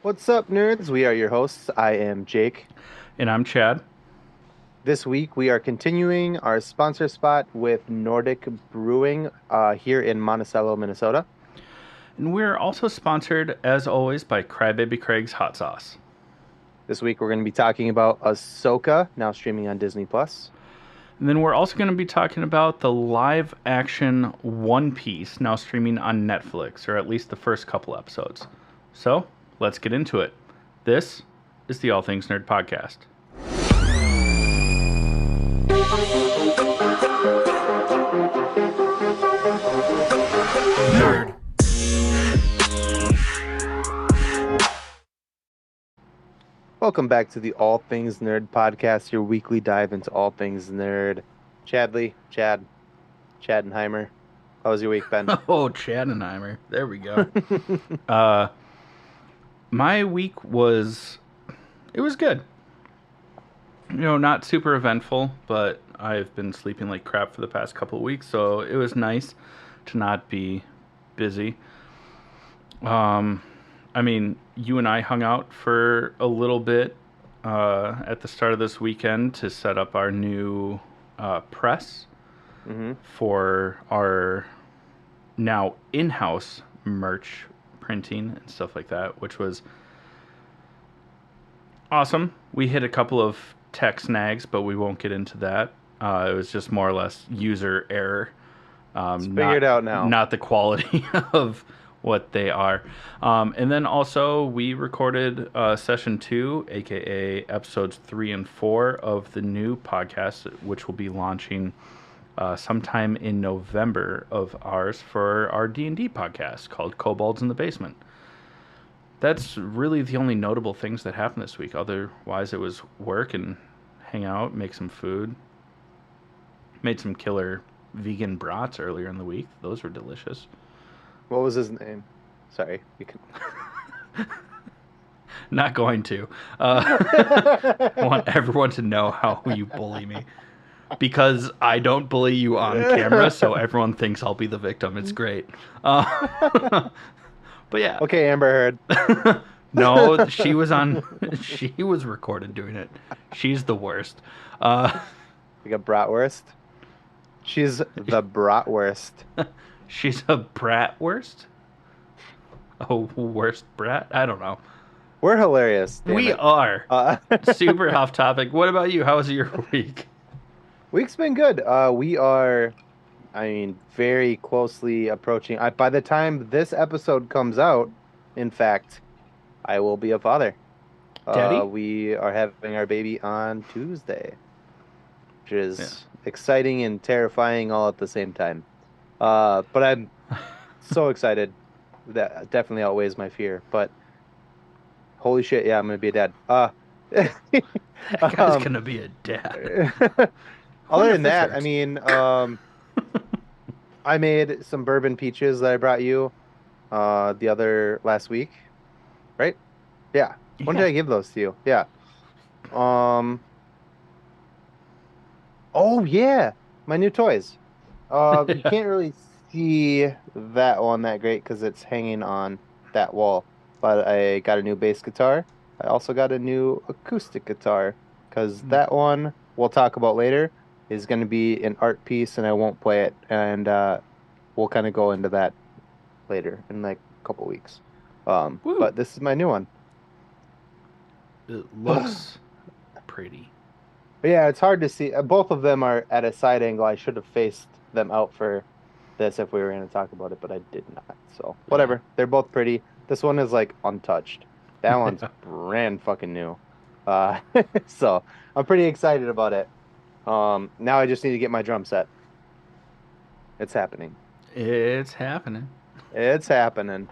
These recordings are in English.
What's up, nerds? We are your hosts. I am Jake. And I'm Chad. This week, we are continuing our sponsor spot with Nordic Brewing here in Monticello, Minnesota. And we're also sponsored, as always, by Crybaby Craig's Hot Sauce. This week, we're going to be talking about Ahsoka, now streaming on Disney Plus. And then we're also going to be talking about the live action One Piece, now streaming on Netflix, or at least the first couple episodes. So, let's get into it. This is the All Things Nerd Podcast. Nerd. Welcome back to the All Things Nerd Podcast, your weekly dive into all things nerd. Chadenheimer. How was your week, Ben? Oh, Chadenheimer. There we go. My week was good. Not super eventful, but I've been sleeping like crap for the past couple of weeks, so it was nice to not be busy. You and I hung out for a little bit at the start of this weekend to set up our new press for our now in-house merch printing and stuff like that, which was awesome. We hit a couple of tech snags, but we won't get into that. It was just more or less user error. Figure it out now. Not the quality of what they are. And then also we recorded session 2, aka episodes 3 and 4 of the new podcast, which will be launching sometime in November of ours for our D&D podcast called Kobolds in the Basement. That's really the only notable things that happened this week. Otherwise, it was work and hang out, make some food. Made some killer vegan brats earlier in the week. Those were delicious. What was his name? Sorry. You can... Not going to. I want everyone to know how you bully me. Because I don't bully you on camera, so everyone thinks I'll be the victim. It's great. But yeah. Okay, Amber Heard. No, she was recorded doing it. She's the worst. Like a bratwurst. She's the bratwurst. She's a bratwurst? A worst brat? I don't know. We're hilarious. We are. Super off topic. What about you? How was your week? Week's been good. We are, very closely approaching. By the time this episode comes out, in fact, I will be a father. Daddy? We are having our baby on Tuesday, which is exciting and terrifying all at the same time. But I'm so excited. That definitely outweighs my fear. But holy shit, yeah, I'm gonna be a dad. That guy's gonna be a dad. Other than that, I made some bourbon peaches that I brought you last week, right? Yeah. When did I give those to you? Yeah. Oh yeah, my new toys. You can't really see that one that great because it's hanging on that wall. But I got a new bass guitar. I also got a new acoustic guitar because that one we'll talk about later is going to be an art piece and I won't play it. And we'll kind of go into that later in like a couple weeks. But this is my new one. It looks pretty. But yeah, it's hard to see. Both of them are at a side angle. I should have faced them out for this if we were going to talk about it, but I did not. So whatever. They're both pretty. This one is like untouched. That one's brand fucking new. So I'm pretty excited about it. Now I just need to get my drum set. It's happening. It's happening. It's happening.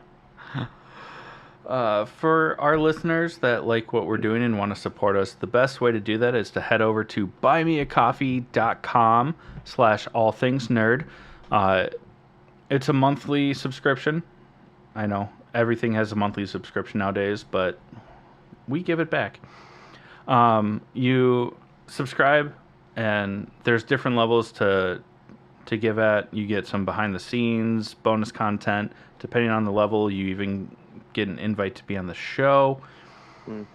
For our listeners that like what we're doing and want to support us, the best way to do that is to head over to buymeacoffee.com/allthingsnerd. It's a monthly subscription. I know everything has a monthly subscription nowadays, but we give it back. You subscribe, and there's different levels to give at. You get some behind the scenes bonus content. Depending on the level, you even get an invite to be on the show, Mm.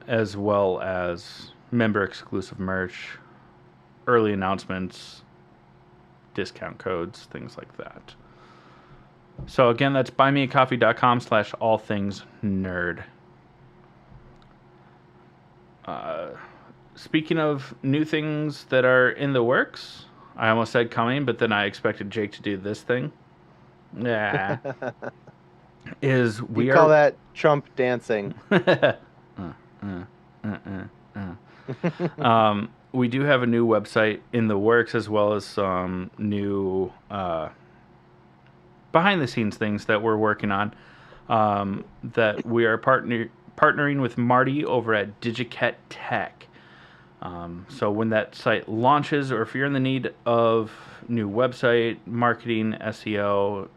as well as member exclusive merch, early announcements, discount codes, things like that. So again, that's buymeacoffee.com/allthingsnerd. Speaking of new things that are in the works, I almost said coming, but then I expected Jake to do this thing. Yeah, is You we call are. that Trump dancing? We do have a new website in the works, as well as some new behind the scenes things that we're working on. That we are partnering with Marty over at Digiket Tech. So when that site launches, or if you're in the need of new website marketing, SEO,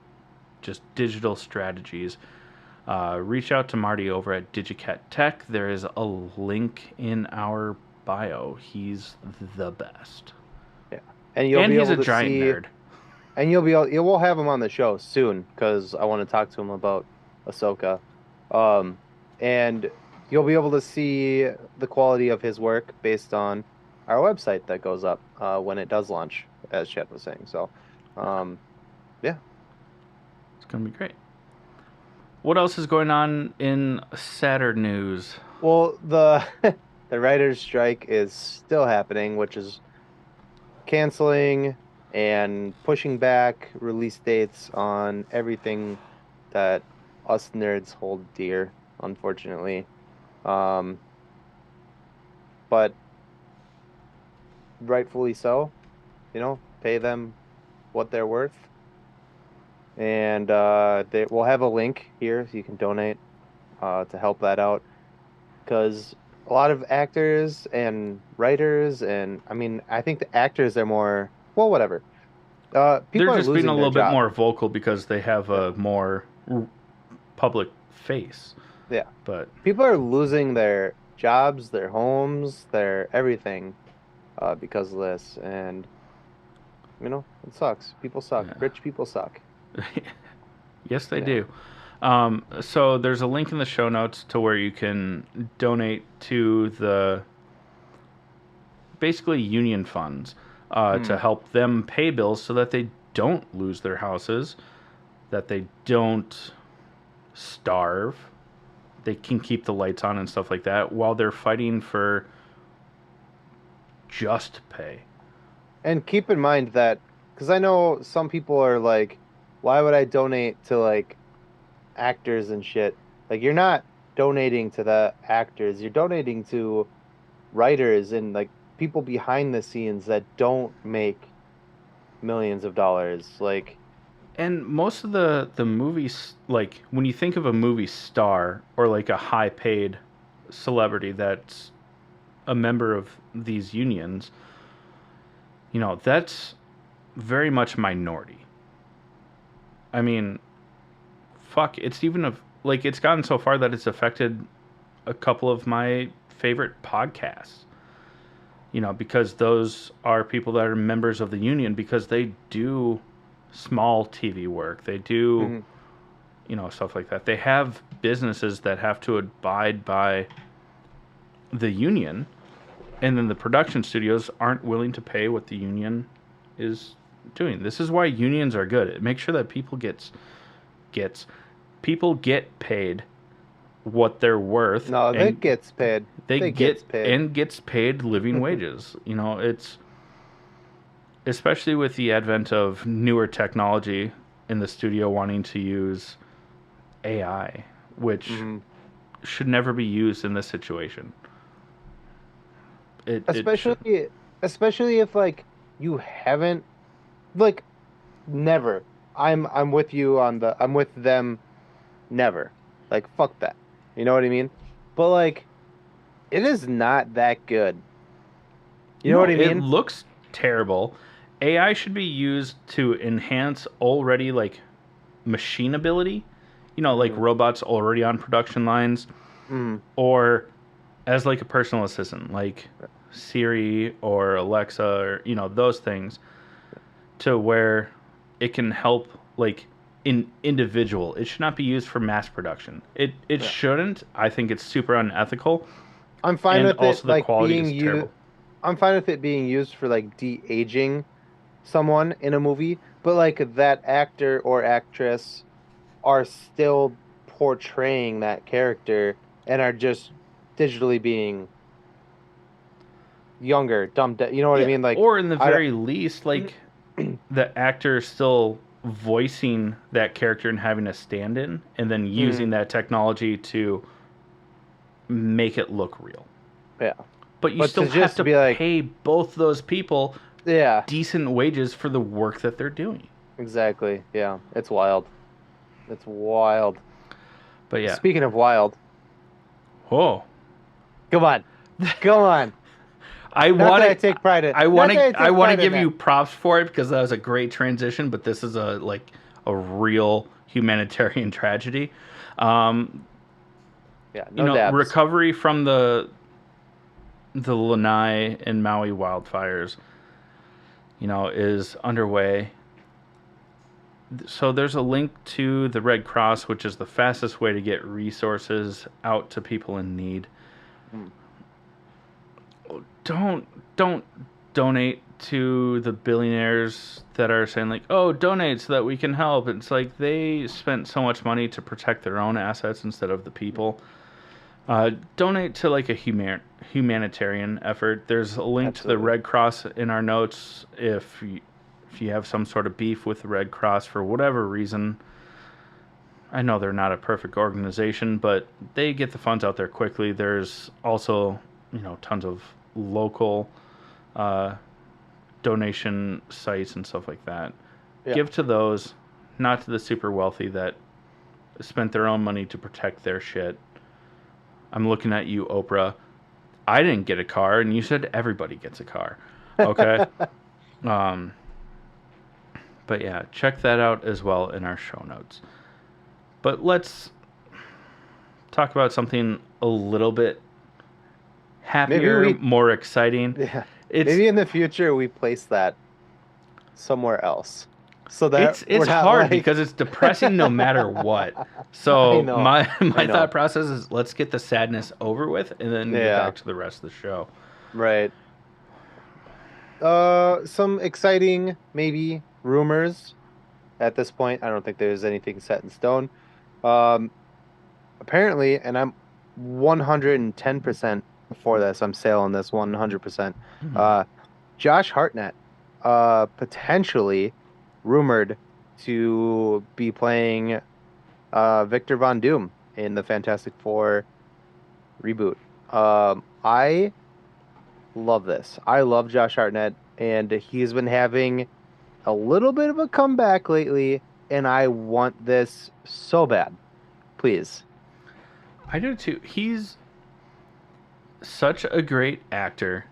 just digital strategies, reach out to Marty over at Digiket Tech. There is a link in our bio. He's the best, Yeah, and you'll and be he's able a to giant see, nerd. and you will have him on the show soon because I want to talk to him about Ahsoka. Um, and you'll be able to see the quality of his work based on our website that goes up when it does launch, as Chad was saying. So, um, yeah. It's gonna be great. What else is going on in Saturn news? Well, the the writers' strike is still happening, which is canceling and pushing back release dates on everything that us nerds hold dear, unfortunately. Um, but rightfully so, pay them what they're worth. And they will have a link here so you can donate to help that out. Because a lot of actors and writers, and I mean, I think the actors are more, well, whatever. They're People are just being a losing their little bit job. more vocal because they have Yeah. a more public face. Yeah. But People are losing their jobs, their homes, their everything because of this. And, it sucks. People suck. yeah. Rich people suck. Yes, they Yeah. do. So there's a link in the show notes to where you can donate to the basically union funds to Hmm. help them pay bills so that they don't lose their houses, that they don't starve, they can keep the lights on and stuff like that while they're fighting for just pay. And keep in mind that, because I know some people are like, why would I donate to like actors and shit? Like, you're not donating to the actors, you're donating to writers and like people behind the scenes that don't make millions of dollars. Like, And most of the movies, like when you think of a movie star or like a high paid celebrity that's a member of these unions, that's very much minority. I mean, fuck, it's even like it's gotten so far that it's affected a couple of my favorite podcasts. Because those are people that are members of the union because they do small TV work. They do, mhm. stuff like that. They have businesses that have to abide by the union, and then the production studios aren't willing to pay what the union is doing. This is why unions are good. It makes sure that gets people get paid what they're worth, No, that and gets paid. they They gets get paid. and gets paid living wages. It's especially with the advent of newer technology in the studio wanting to use AI, which Hmm. should never be used in this situation. It should. Especially if like you haven't, like, never. I'm with you on I'm with them never. Like, fuck that. You know what I mean? But like, it is not that good. You know what No, I it mean? looks terrible. AI should be used to enhance already like machine ability. Like Hmm. robots already on production lines, Hmm. or as like a personal assistant, like Siri or Alexa, or those things, to where it can help like individual. It should not be used for mass production. It Yeah. shouldn't. I think it's super unethical, I'm fine and with it also the like quality being is used. terrible. I'm fine with it being used for like de-aging someone in a movie, but like that actor or actress are still portraying that character and are just digitally being younger, dumbed down. You know what I Yeah, mean? Like or in the I very least, like the actor still voicing that character and having a stand-in, and then using mm, that technology to make it look real. yeah. But you But still to have just to be like, pay both those people yeah, decent wages for the work that they're doing. exactly. Yeah, it's wild. It's wild. But yeah, Speaking of wild, whoa, come on. Come on. I Not want that I to. take pride in, I want not that to. I I take want to pride in give that. you props for it because that was a great transition. But this is a real humanitarian tragedy. Um, Yeah, no dabs. recovery from the Lanai and Maui wildfires, is underway. So there's a link to the Red Cross, which is the fastest way to get resources out to people in need. Mm. Don't donate to the billionaires that are saying like, "Oh, donate so that we can help." It's like they spent so much money to protect their own assets instead of the people. Donate to like a humanitarian effort. There's a link to the Absolutely. Red Cross in our notes if you have some sort of beef with the Red Cross for whatever reason. I know they're not a perfect organization, but they get the funds out there quickly. There's also, tons of local uh, donation sites and stuff like that. Yeah. Give to those, not to the super wealthy that spent their own money to protect their shit. I'm looking at you, Oprah. I didn't get a car, and you said everybody gets a car. Okay? um, but yeah, check that out as well in our show notes. But let's talk about something a little bit Maybe happier, we, more exciting. yeah, It's maybe in the future we place that somewhere else so that it's we're not hard like, because it's depressing no matter what. I So know, my I my know. thought process is let's get the sadness over with and then get Yeah, back to the rest of the show. right. Some exciting, maybe rumors at this point. I don't think there's anything set in stone. Um, Apparently, and I'm 110% for this. I'm sailing this 100%. Mhm. Uh, Josh Hartnett, potentially rumored to be playing Victor Von Doom in the Fantastic Four reboot. I love this. I love Josh Hartnett, and he's been having a little bit of a comeback lately, and I want this so bad. Please. I do too. He's such a great actor,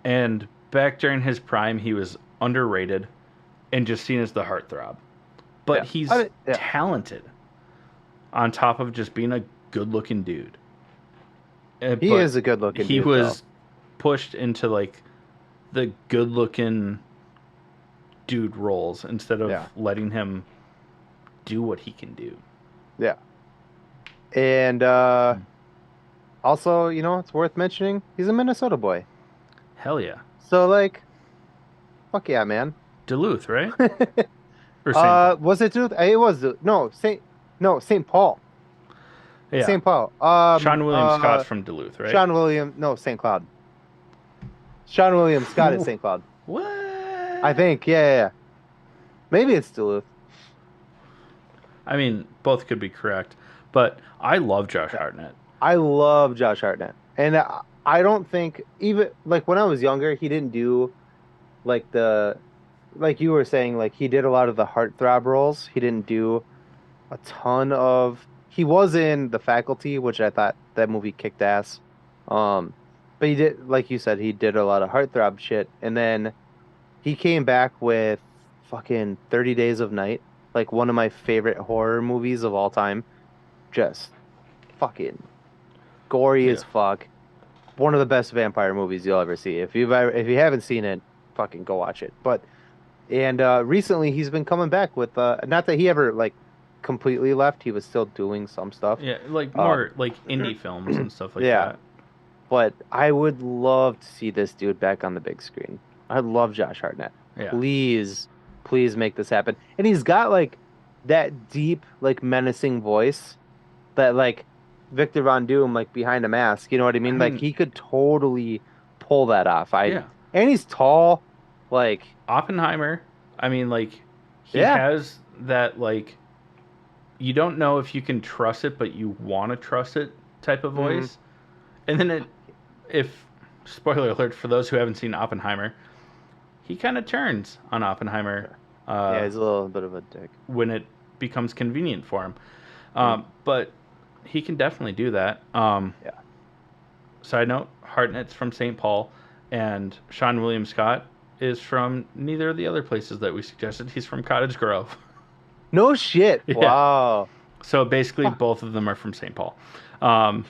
and back during his prime, he was underrated and just seen as the heartthrob. But Yeah. he's Yeah. talented on top of just being a good-looking dude. He But is a good looking he dude though. was pushed into like the good-looking dude roles instead of Yeah. letting him do what he can do. Yeah. And also, it's worth mentioning, he's a Minnesota boy. Hell yeah. So like, fuck yeah, man. Duluth, right? Or St. Paul. Was it Duluth? It was no, St. Paul. Yeah. St. Paul. Sean William Scott's from Duluth, right? Sean William, no, St. Cloud. Sean William Scott is St. Cloud. I What? think, yeah, yeah, yeah. Maybe it's Duluth. I mean, both could be correct, but I love Josh Yeah. Hartnett. I love Josh Hartnett. And I don't think even like when I was younger, he didn't do like like you were saying, like he did a lot of the heartthrob roles. He didn't do a ton of. He was in The Faculty, which I thought that movie kicked ass. Um, but he did, like you said, he did a lot of heartthrob shit, and then he came back with fucking 30 Days of Night, like one of my favorite horror movies of all time. Just fucking gory Yeah. as fuck. One of the best vampire movies you'll ever see. If you haven't seen it, fucking go watch it. But And recently he's been coming back with not that he ever like completely left, he was still doing some stuff. Yeah, like Um more like indie films and stuff like yeah, that. but I would love to see this dude back on the big screen. I love Josh Hartnett. Yeah. Please, please make this happen. And he's got like that deep, like menacing voice that like Victor Von Doom, like behind a mask. You know what I I mean? Like mean, he could totally pull that off. yeah. And he's tall. Like, Oppenheimer, I mean, like, he yeah. has that, like, you don't know if you can trust it, but you want to trust it type of Hmm. voice. And then if, spoiler alert for those who haven't seen Oppenheimer, he kind of turns on Oppenheimer Yeah, uh, he's a little bit of a dick. when it becomes convenient for him. Mm, But he can definitely do that. yeah. Side note: Hartnett's from St. Paul, and Sean William Scott is from neither of the other places that we suggested. He's from Cottage Grove. No shit. Yeah. Wow. So basically, Huh. both of them are from St. Paul. Um,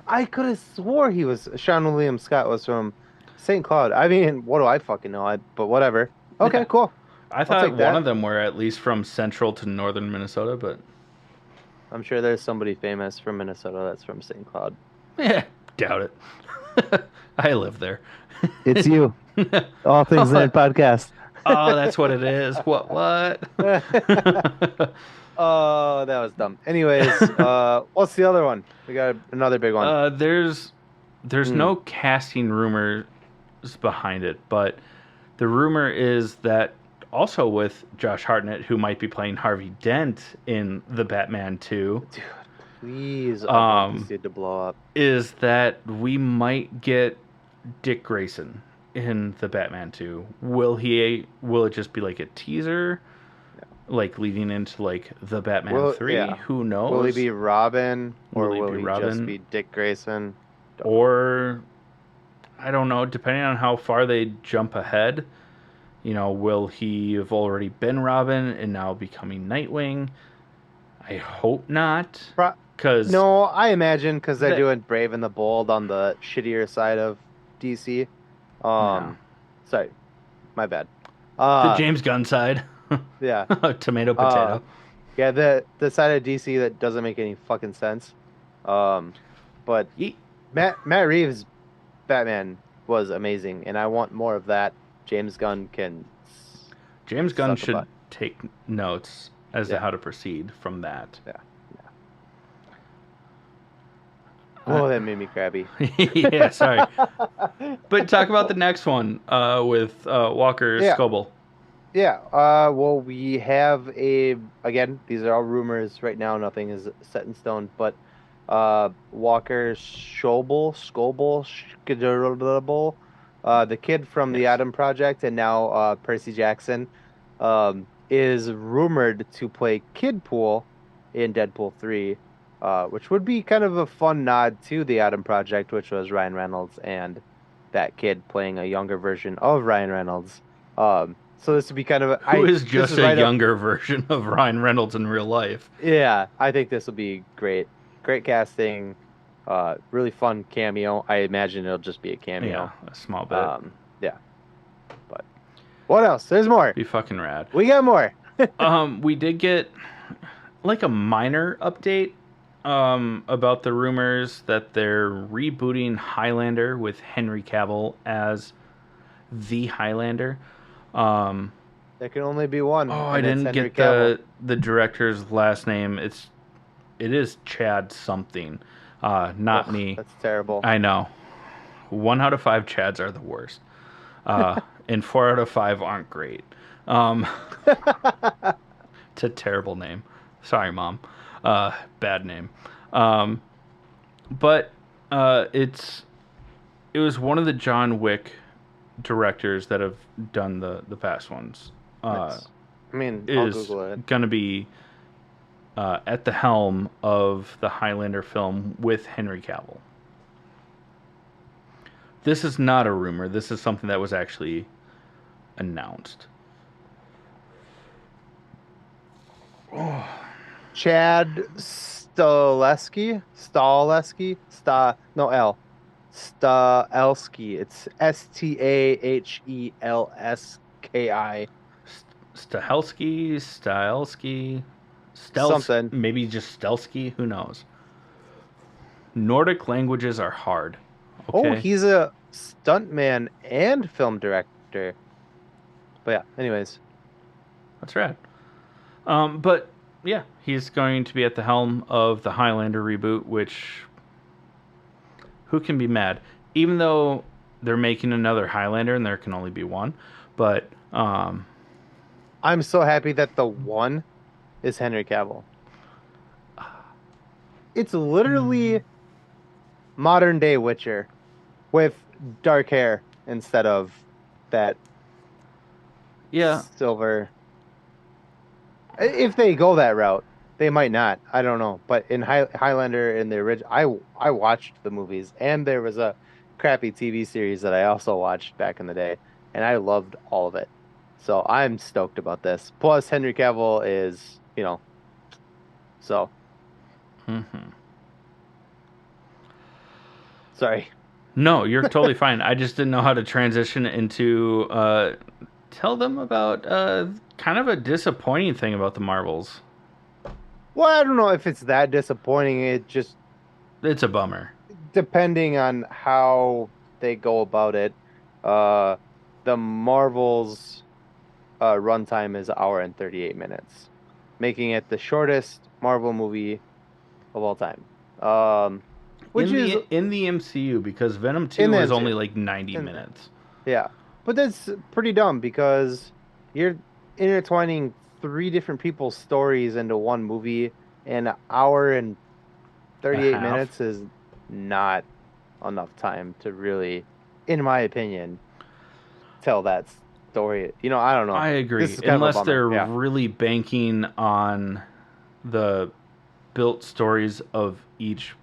I could have swore he was Sean William Scott was from St. Cloud. I mean, what do I fucking know? But whatever. Okay, yeah. cool. I I'll thought take one that. of them were at least from central to northern Minnesota, but I'm sure there's somebody famous from Minnesota that's from St. Cloud. yeah, doubt it. I live there. It's you. All Things Oh, Nerd podcast. that's what it is. What? Oh, that was dumb. Anyways, what's the other one? We got another big one. There's Mm. no casting rumors behind it, but the rumor is that also with Josh Hartnett, who might be playing Harvey Dent in the Batman 2, Dude, please, I want this um, dude to blow up. is that we might get Dick Grayson in the Batman 2. Will it just be like a teaser, like leading into like the Batman 3? Yeah. Who Will he knows? be Robin Will or he will be he just Robin? be Dick Grayson? Don't know. Or I don't know, depending on how far they jump ahead, will he have already been Robin and now becoming Nightwing? I hope not, Pro because No, I imagine because they're that, doing Brave and the Bold on the shittier side of DC. yeah, Sorry, my bad. the Uh, James Gunn side, yeah. tomato Uh, potato. yeah, the side of DC that doesn't make any fucking sense. Um, but Ye- Matt Reeves' Batman was amazing, and I want more of that. James Gunn can James Gunn suck a should butt. take notes as to Yeah, how to proceed from that. yeah, yeah. Uh, Oh, that made me crabby. yeah, sorry, but talk about the next one with Walker Yeah, Scoble. yeah. Well, we have again, these are all rumors right now. Nothing is set in stone, but Walker Scoble, the kid from the Yes. Adam Project, and now Percy Jackson, is rumored to play Kid Pool in Deadpool 3, which would be kind of a fun nod to the Adam Project, which was Ryan Reynolds and that kid playing a younger version of Ryan Reynolds. So this would be kind of Who is this just is a right up. younger version of Ryan Reynolds in real life. Yeah, I think this will be great. Great casting. Really fun cameo. I imagine it'll just be a Yeah, cameo. a small bit. Yeah. But what else? There's more. Be fucking rad. We got more. We did get like a minor update about the rumors that they're rebooting Highlander with Henry Cavill as the Highlander. Um, There can only be one, I and it's didn't Henry get Cavill. the director's last name. It is Chad something. Not Ugh, me. that's terrible. I know. 1 out of 5 Chads are the worst. Uh, and 4 out of 5 aren't great. Um, it's a terrible name. Sorry, mom. Bad name. Um, but it was one of the John Wick directors that have done the past ones. Nice. I mean, I'll Is Google it. gonna be at the helm of the Highlander film with Henry Cavill. This is not a rumor. This is something that was actually announced. Chad Staleski, no L, Stahelski. It's Stahelski. Something. Maybe just Stelsky, who knows? Nordic languages are hard. Oh, Okay, he's a stuntman and film director. But yeah, anyways. that's rad. But yeah, he's going to be at the helm of the Highlander reboot, which who can be mad? Even though they're making another Highlander and there can only be one, but I'm so happy that the one is Henry Cavill. It's literally modern day Witcher with dark hair instead of that yeah, silver. If they go that route, they might not. I don't know. But in Highlander in the original, I watched the movies, and there was a crappy TV series that I also watched back in the day, and I loved all of it. So I'm stoked about this. Plus, Henry Cavill is, so mm-hmm. sorry. No, you're totally fine. I just didn't know how to transition into tell them about kind of a disappointing thing about the Marvels. Well, I don't know if it's that disappointing. It just It's a bummer. depending on how they go about it. Uh, the Marvel's runtime is an hour and 38 minutes, making it the shortest Marvel movie of all time. Which is In the MCU because Venom in 2 the was MCU. only like 90 In, minutes. yeah, but that's pretty dumb because you're intertwining three different people's stories into one movie, and an hour and A 38 half. minutes is not enough time to really, in my opinion, tell that story. I don't know. I This agree. is kind of a Unless bummer. they're Yeah. really banking on the built stories of each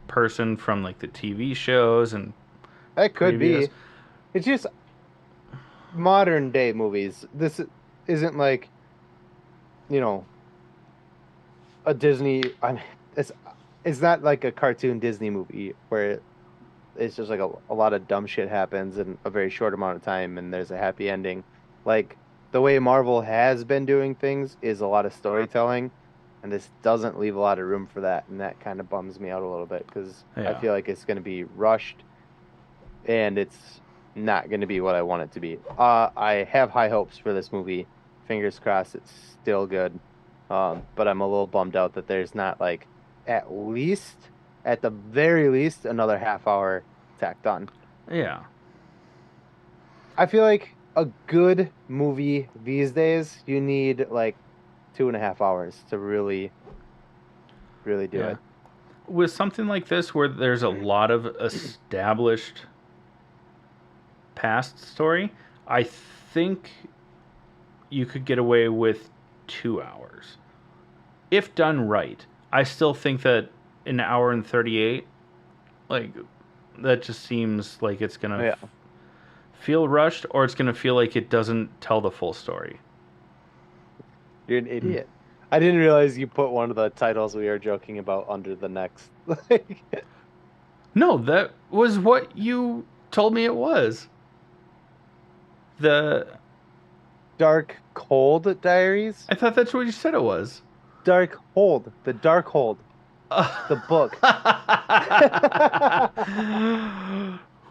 person from like the TV shows and That could previous. be. It's just modern day movies. This isn't like, you know, a Disney. I mean, it's not like a cartoon Disney movie where it's just like a lot of dumb shit happens in a very short amount of time and there's a happy ending. Like the way Marvel has been doing things is a lot of storytelling, and this doesn't leave a lot of room for that, and that kind of bums me out a little bit because I Yeah. feel like it's going to be rushed and it's not going to be what I want it to be. I have high hopes for this movie. Fingers crossed it's still good. But I'm a little bummed out that there's not like at least, at the very least, another half hour tacked on. Yeah. I feel like a good movie these days, you need like 2.5 hours to really, really do Yeah. it. With something like this where there's a lot of established past story, I think you could get away with 2 hours. If done right. I still think that an hour and 38, like, that just seems like it's going to Yeah. feel rushed or it's going to feel like it doesn't tell the full story. You're an idiot. I didn't realize you put one of the titles we were joking about under the next. No, that was what you told me it was. The Dark Cold Diaries? I thought that's what you said it was. Dark Hold. The Dark Hold. The book.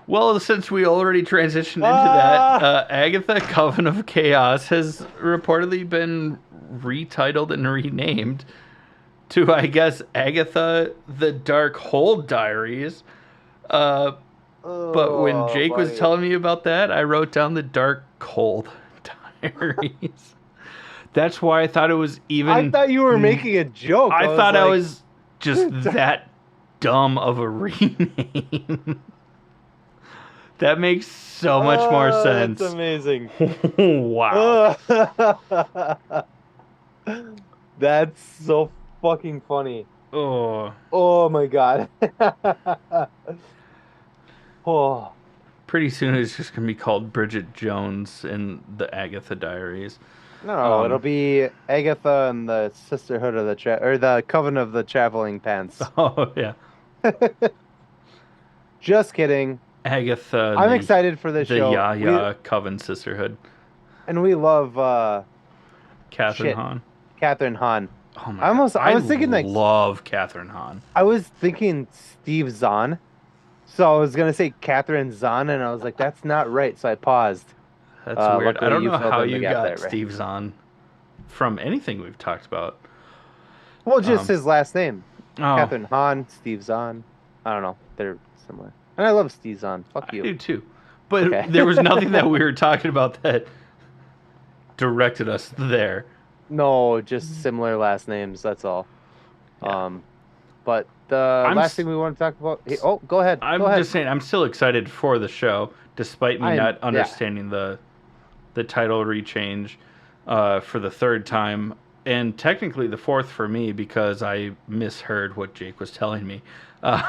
Well, since we already transitioned into that, Agatha Coven of Chaos has reportedly been retitled and renamed to, I guess, Agatha the Dark Hold Diaries. But when Oh, Jake was buddy. telling me about that, I wrote down the Dark Cold Diaries. That's why I thought it was even. I thought you were making a joke. I thought I like, was just that dumb of a rename. That makes so much more sense. That's amazing. Wow. That's so fucking funny. Oh, Oh my God. Oh, pretty soon it's just gonna be called Bridget Jones and the Agatha Diaries. no, it'll be Agatha and the Sisterhood of the or the Coven of the Traveling Pants. Oh yeah. Just kidding. Agatha and I'm excited for this the show. Yaya Coven sisterhood. We love Catherine shit, Hahn. Catherine Hahn. Oh my god, I I was thinking like love Catherine Hahn. I was thinking Steve Zahn. So I was gonna say Catherine Zahn, and I was like, that's not right. So I paused. That's weird. I Luckily, don't you know filled how in the you gap got there, right? Steve Zahn from anything we've talked about. Well, just Um, his last name, oh, Catherine Hahn, Steve Zahn. I don't know. They're similar, and I love Steve Zahn. Fuck I you. do too. But Okay. there was nothing that we were talking about that directed us there. No, just similar last names. That's all. Yeah. Um, but the I'm last thing we want to talk about. Oh, go ahead. Go I'm ahead. just saying I'm still excited for the show, despite me I'm not yeah. understanding the title rechange for the third time, and technically the fourth for me because I misheard what Jake was telling me. Uh,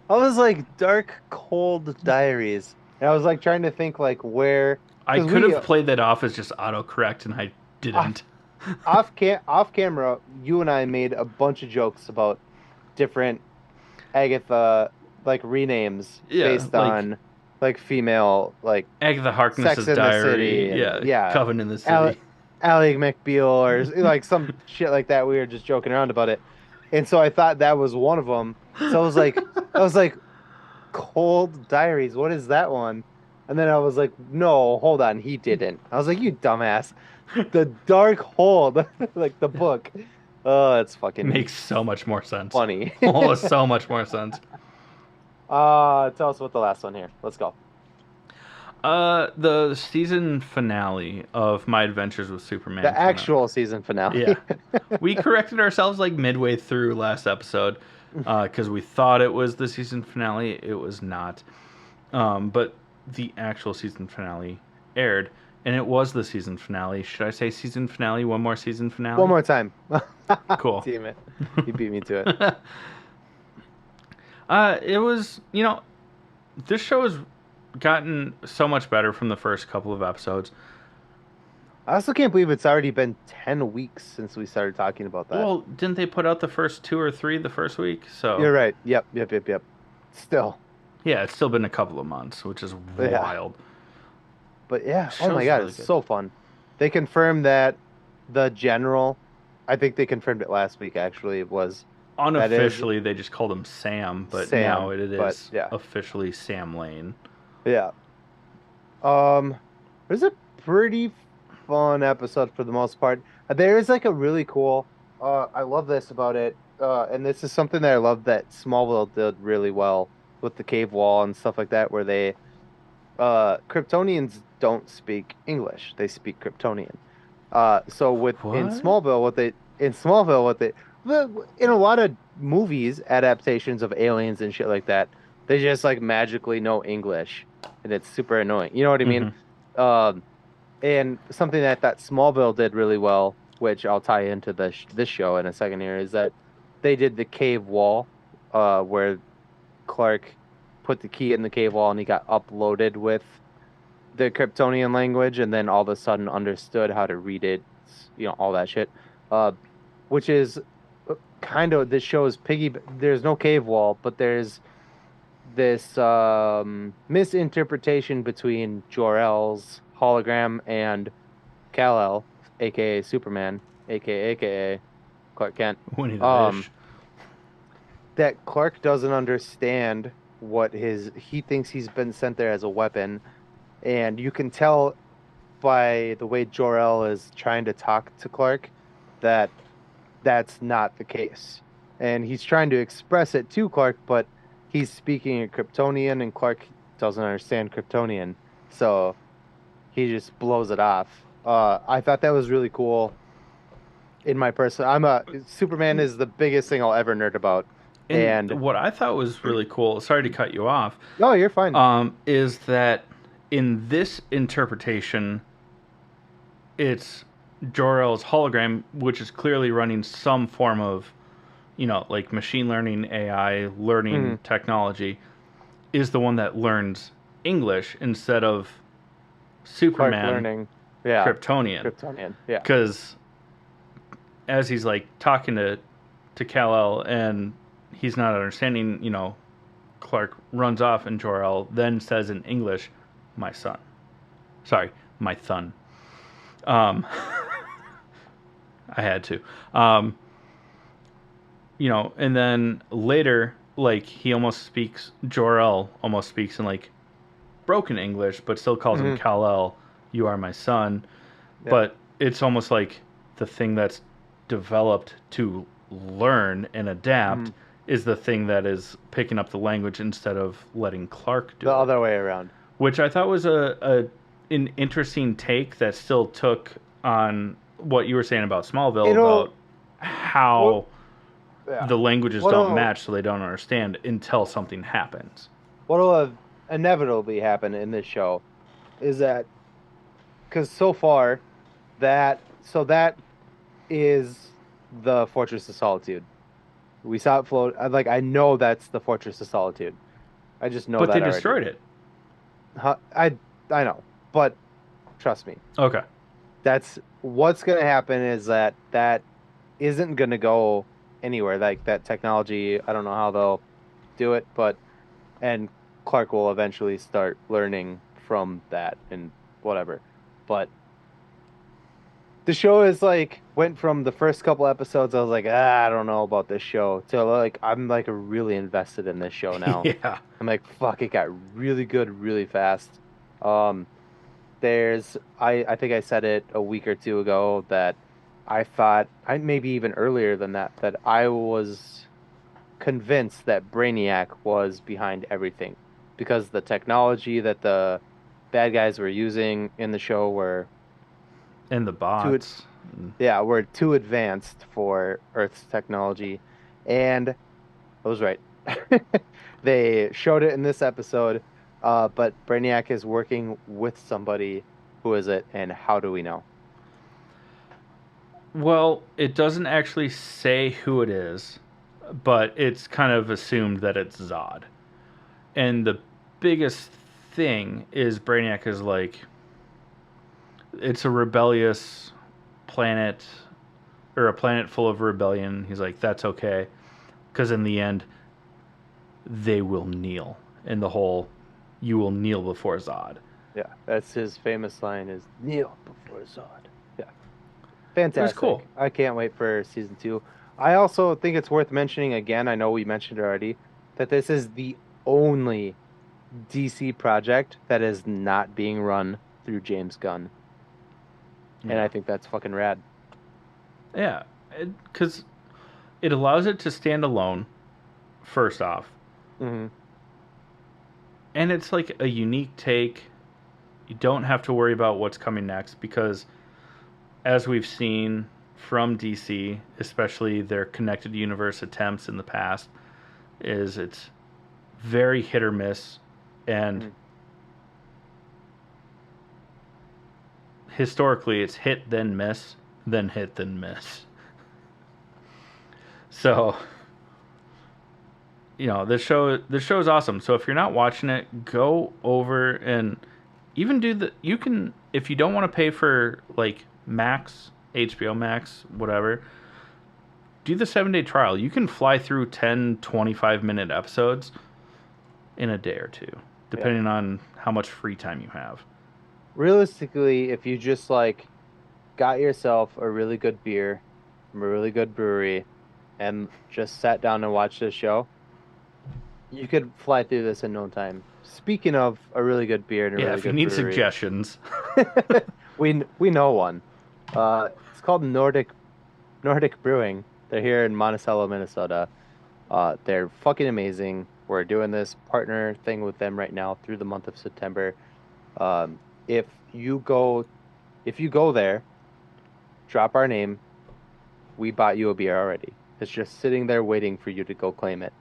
I was like Dark Cold Diaries, and I was like trying to think like where I because could we have played that off as just autocorrect, and I off didn't. off camera, you and I made a bunch of jokes about different Agatha like renames Yeah, based like on like female like Agatha Sex Harkness's in the Diary. City and Yeah, yeah, Coven in the Ally City. Ally McBeal or like some shit like that. We were just joking around about it, and so I thought that was one of them. So I was like, Cold Diaries. What is that one? And then I was like, no, hold on, he didn't. I was like, you dumbass. The Dark Hold, like the book. Oh, it's fucking Makes so much more sense. funny. Oh, so much more sense. Tell us about the last one here. Let's go. The season finale of My Adventures with Superman The came out. actual season Yeah, finale. we corrected ourselves like midway through last episode because we thought it was the season finale. It was not. But the actual season finale aired, and it was the season finale. Should I say season finale? One more season One finale? more time. Cool. Damn it. You beat me to it. It was, this show has gotten so much better from the first couple of episodes. I also can't believe it's already been 10 weeks since we started talking about that. Well, didn't they put out the first two or three the first week? So You're right. Yep. Still. yeah, it's still been a couple of months, which is Yeah. wild. But yeah, The oh my show's God, really it's good. so fun. They confirmed that the general, I think they confirmed it last week actually, that is Unofficially, they just called him Sam, but now Sam, it but is yeah. officially Sam Lane. Yeah. It was a pretty fun episode for the most part. There is like a really cool, I love this about it, and this is something that I love that Smallville did really well with the cave wall and stuff like that, where Kryptonians don't speak English; they speak Kryptonian. So with What? in Smallville, in a lot of movies adaptations of aliens and shit like that, they just like magically know English, and it's super annoying. You know what I mean? Mm-hmm. Um, and something that Smallville did really well, which I'll tie into this show in a second here, is that they did the cave wall, where Clark put the key in the cave wall and he got uploaded with the Kryptonian language, and then all of a sudden understood how to read it, all that shit. Uh, which is kind of this show is piggy. There's no cave wall, but there's this misinterpretation between Jor-El's hologram and Kal-El, aka Superman, aka Clark Kent. Winnie the Um, Bish. that Clark doesn't understand he thinks he's been sent there as a weapon, and you can tell by the way Jor-El is trying to talk to Clark that that's not the case. And he's trying to express it to Clark, but he's speaking in Kryptonian and Clark doesn't understand Kryptonian. So he just blows it off. I thought that was really cool. In my Superman is the biggest thing I'll ever nerd about. And And what I thought was really cool, sorry to cut you off, no, you're fine. is that in this interpretation, it's Jor-El's hologram, which is clearly running some form of, like machine learning, AI, learning Mhm. technology, is the one that learns English instead of Clark Superman, learning. Yeah. Kryptonian. Kryptonian. Yeah. Because as he's like talking to Kal-El and he's not understanding, Clark runs off, and Jor-El then says in English, "My son." Sorry, my thun. Um, I had to. Um, and then later, like he almost speaks. Jor-El almost speaks in like broken English, but still calls him Hmm. Kal-El. You are my son. Yeah. But it's almost like the thing that's developed to learn and adapt Hmm. is the thing that is picking up the language instead of letting Clark The do it, other way around. which I thought was an interesting take that still took on what you were saying about Smallville It'll about what how yeah. the languages don't What'll match, so they don't understand until something happens. what'll inevitably happen in this show is that because so far that is the Fortress of Solitude. We saw it float. I know that's the Fortress of Solitude. I just know But they that already. destroyed it. Huh, I know, but trust me, Okay. that's what's gonna happen is that isn't gonna go anywhere. Like that technology, I don't know how they'll do it, but and Clark will eventually start learning from that and whatever. But the show is like went from the first couple episodes, I was like, I don't know about this show, to like I'm like really invested in this show now. Yeah. I'm like, fuck, it got really good really fast. Um, I think I said it a week or two ago that I thought I maybe even earlier than that I was convinced that Brainiac was behind everything because the technology that the bad guys were using in the show were And the too bots. yeah, were too advanced for Earth's technology. And I was right. They showed it in this episode, but Brainiac is working with somebody. Who is it, and how do we know? Well, it doesn't actually say who it is, but it's kind of assumed that it's Zod. And the biggest thing is Brainiac is like, it's a rebellious planet, or a planet full of rebellion. He's like, that's okay. Because in the end, they will kneel. And the whole, you will kneel before Zod. Yeah, that's his famous line is kneel before Zod. Yeah, It was cool. fantastic. I can't wait for season two. I also think it's worth mentioning again, I know we mentioned it already, that this is the only DC project that is not being run through James Gunn. And Yeah. I think that's fucking rad. Yeah. Because it allows it to stand alone, first off. Hmm. And it's like a unique take. You don't have to worry about what's coming next because, as we've seen from DC, especially their connected universe attempts in the past, is it's very hit or miss, and Hmm. historically it's hit then miss, then hit then miss. So this show is awesome. So if you're not watching it, go over and even do the you can if you don't want to pay for like Max, HBO Max, whatever, do the 7-day trial. You can fly through 10, 25-minute episodes in a day or two, Yeah. depending on how much free time you have. Realistically, if you just like got yourself a really good beer from a really good brewery and just sat down and watched this show, you could fly through this in no time. Speaking of a really good beer and a Yeah, really if you good need brewery, suggestions. we know one. It's called Nordic Brewing. They're here in Monticello, Minnesota. They're fucking amazing. We're doing this partner thing with them right now through the month of September. Um, if you go if you go there, drop our name, we bought you a beer already. It's just sitting there waiting for you to go claim it.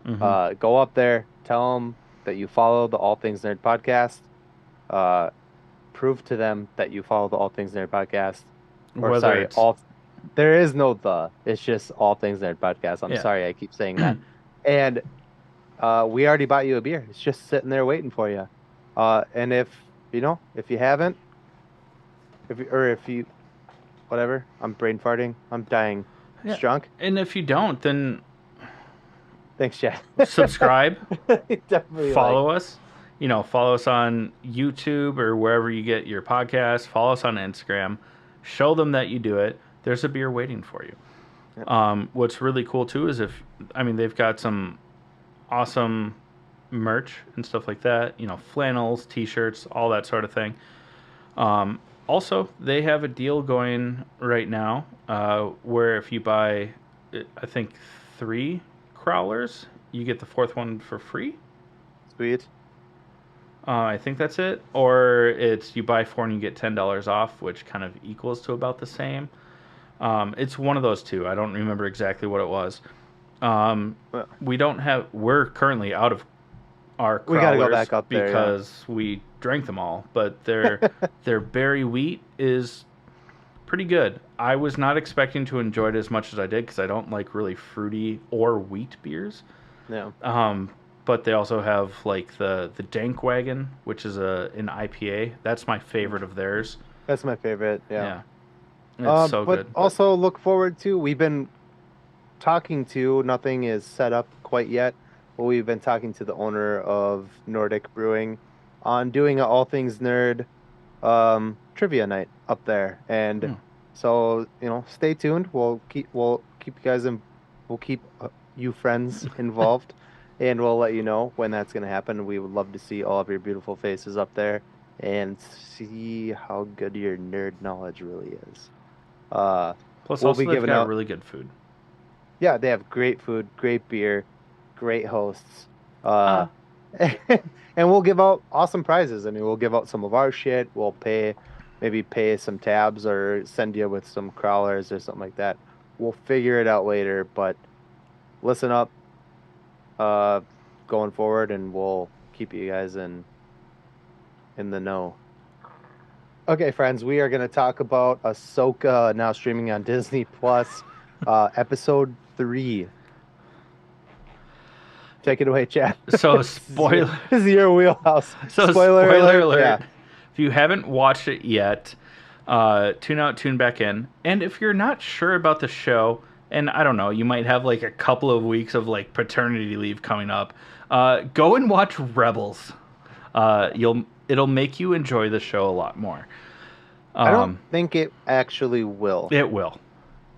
Hmm. Go up there, tell them that you follow the All Things Nerd podcast. Uh, Prove to them that you follow the All Things Nerd podcast. Or Whether sorry, it's all there is no the. It's just All Things Nerd podcast. I'm yeah, sorry, I keep saying that. And we already bought you a beer. It's just sitting there waiting for you. And if you haven't, if you whatever, I'm brain farting. I'm dying. yeah. Strunk. And if you don't, then Thanks, Chad. Subscribe, Definitely like. follow us. Follow us on YouTube or wherever you get your podcast. Follow us on Instagram. Show them that you do it. There's a beer waiting for you. Yep. What's really cool too is they've got some awesome merch and stuff like that. Flannels, t-shirts, all that sort of thing. Also, they have a deal going right now where if you buy, I think, 3 crawlers, you get the 4th one for free. Sweet. I think that's it. Or it's you buy 4 and you get $10 off, which kind of equals to about the same. It's one of those two. I don't remember exactly what it was. Well, We're currently out of our we got to go crawlers back up there, because we drank them all. But their berry wheat is pretty good. I was not expecting to enjoy it as much as I did because I don't like really fruity or wheat beers. Yeah. But they also have like the Dank Wagon, which is an IPA. That's my favorite of theirs. That's my favorite. Yeah. It's so but good. also look forward to, we've been talking to, nothing is set up quite yet, but we've been talking to the owner of Nordic Brewing on doing an All Things Nerd trivia night up there. And so, stay tuned. We'll keep you guys we'll keep you friends involved. And we'll let you know when that's going to happen. We would love to see all of your beautiful faces up there and see how good your nerd knowledge really is. Plus, we'll also be they've giving got out really good food. Yeah, they have great food, great beer, great hosts. And we'll give out awesome prizes. I mean, we'll give out some of our shit. We'll maybe pay some tabs or send you with some crawlers or something like that. We'll figure it out later, but listen up. Going forward, and we'll keep you guys in the know. Okay, friends, we are going to talk about Ahsoka, now streaming on Disney Plus, episode 3. Take it away, Chad. So spoiler. This is your wheelhouse. So spoiler alert. alert. Yeah. If you haven't watched it yet, tune out, tune back in. And if you're not sure about the show, and I don't know, you might have like a couple of weeks of like paternity leave coming up, go and watch Rebels. It'll make you enjoy the show a lot more. I don't think it actually will. It will.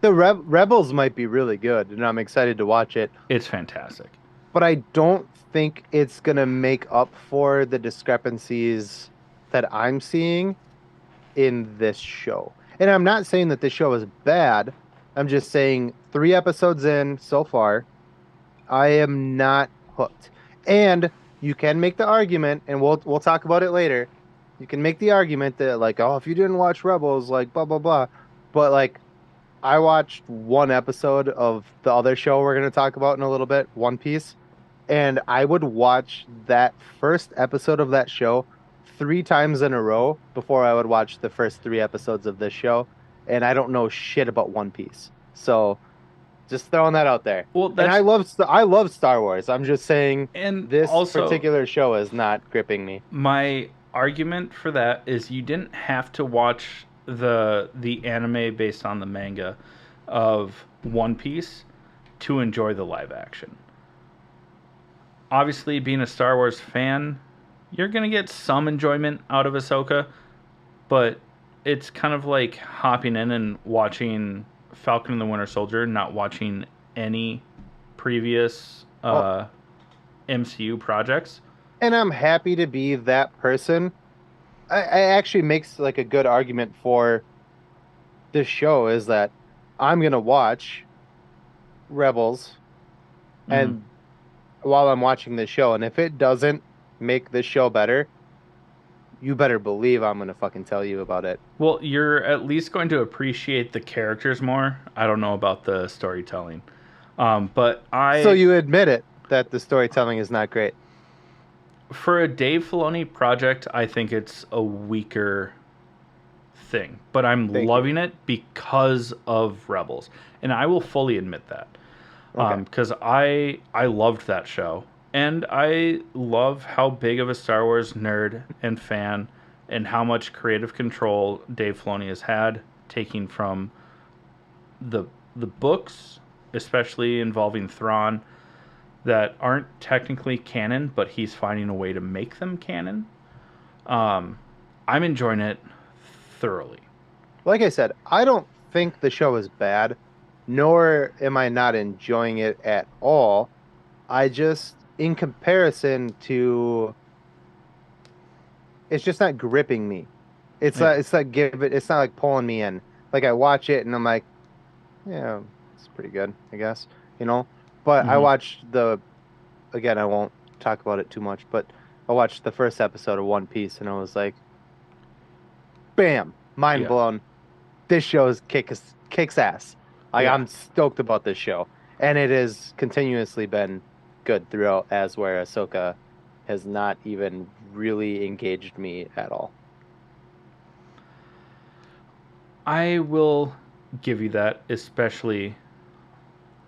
The Rebels might be really good, and I'm excited to watch it. It's fantastic. But I don't think it's going to make up for the discrepancies that I'm seeing in this show. And I'm not saying that this show is bad. I'm just saying 3 episodes in so far, I am not hooked. And you can make the argument, and we'll talk about it later. You can make the argument that, like, oh, if you didn't watch Rebels, like, blah, blah, blah. But, like, I watched 1 episode of the other show we're going to talk about in a little bit, One Piece. And I would watch that first episode of that show 3 times in a row before I would watch the first 3 episodes of this show. And I don't know shit about One Piece. So just throwing that out there. Well, and I love Star Wars. I'm just saying, and this also, particular show is not gripping me. My argument for that is you didn't have to watch the anime based on the manga of One Piece to enjoy the live action. Obviously, being a Star Wars fan, you're going to get some enjoyment out of Ahsoka, but it's kind of like hopping in and watching Falcon and the Winter Soldier, not watching any previous MCU projects. And I'm happy to be that person. I actually makes like a good argument for this show is that I'm going to watch Rebels and while I'm watching this show, and if it doesn't make this show better, you better believe I'm going to fucking tell you about it. Well, you're at least going to appreciate the characters more. I don't know about the storytelling. So you admit it, that the storytelling is not great. For a Dave Filoni project, I think it's a weaker thing. But I'm loving it because of Rebels. And I will fully admit that. Because I loved that show. And I love how big of a Star Wars nerd and fan and how much creative control Dave Filoni has had, taking from the books, especially involving Thrawn, that aren't technically canon, but he's finding a way to make them canon. Um, I'm enjoying it thoroughly. Like I said, I don't think the show is bad, nor am I not enjoying it at all. I just, in comparison to, it's just not gripping me. Yeah. It's not like pulling me in. Like I watch it and I'm like, yeah, it's pretty good, I guess, you know. But I Hmm. watched again, I won't talk about it too much, but I watched the first episode of One Piece and I was like, bam, mind Yeah. blown. This show is kicks ass. Like Yeah. I'm stoked about this show, and it has continuously been good throughout. As where Ahsoka has not even really engaged me at all. I will give you that, especially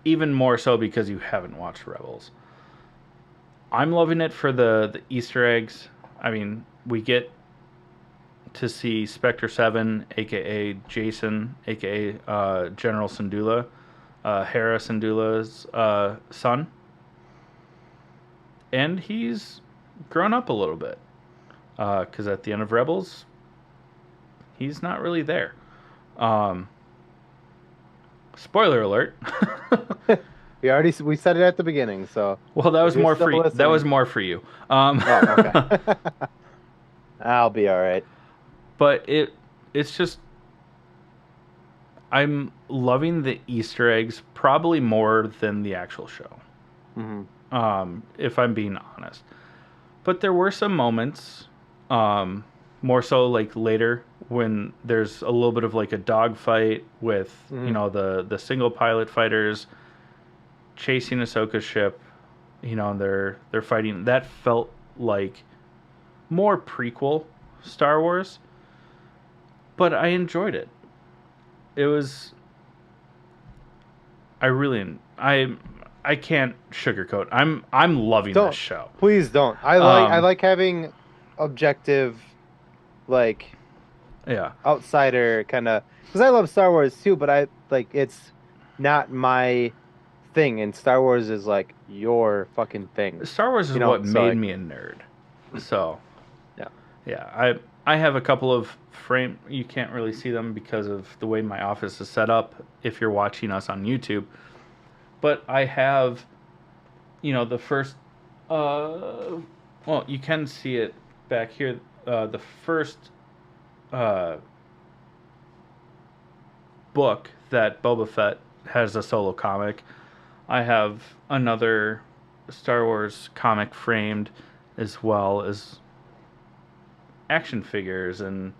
even more so because you haven't watched Rebels. I'm loving it for the Easter eggs. I mean, we get to see Spectre 7, aka Jason, aka General Syndulla, Hera Syndulla's son. And he's grown up a little bit. Because at the end of Rebels, he's not really there. Um, Spoiler alert. We said it at the beginning, so Well, that if was you're more still for that was listening, more for you. oh, okay. I'll be all right. But it's just I'm loving the Easter eggs probably more than the actual show. Hmm. If I'm being honest. But there were some moments, more so like later when there's a little bit of like a dogfight with Hmm. the single pilot fighters chasing Ahsoka's ship. And they're fighting. That felt like more prequel Star Wars, but I enjoyed it. It was I really I can't sugarcoat. I'm loving this Don't show. please don't. I Um, like having objective, like yeah. outsider kind of because I love Star Wars too, but I like it's not my thing, and Star Wars is like your fucking thing, Star Wars is you know? what So made like, me a nerd. So, yeah. yeah, I have a couple of frame you can't really see them because of the way my office is set up if you're watching us on YouTube. But I have the first well, you can see it back here the first uh book that Boba Fett has a solo comic. I have another Star Wars comic framed as well as action figures and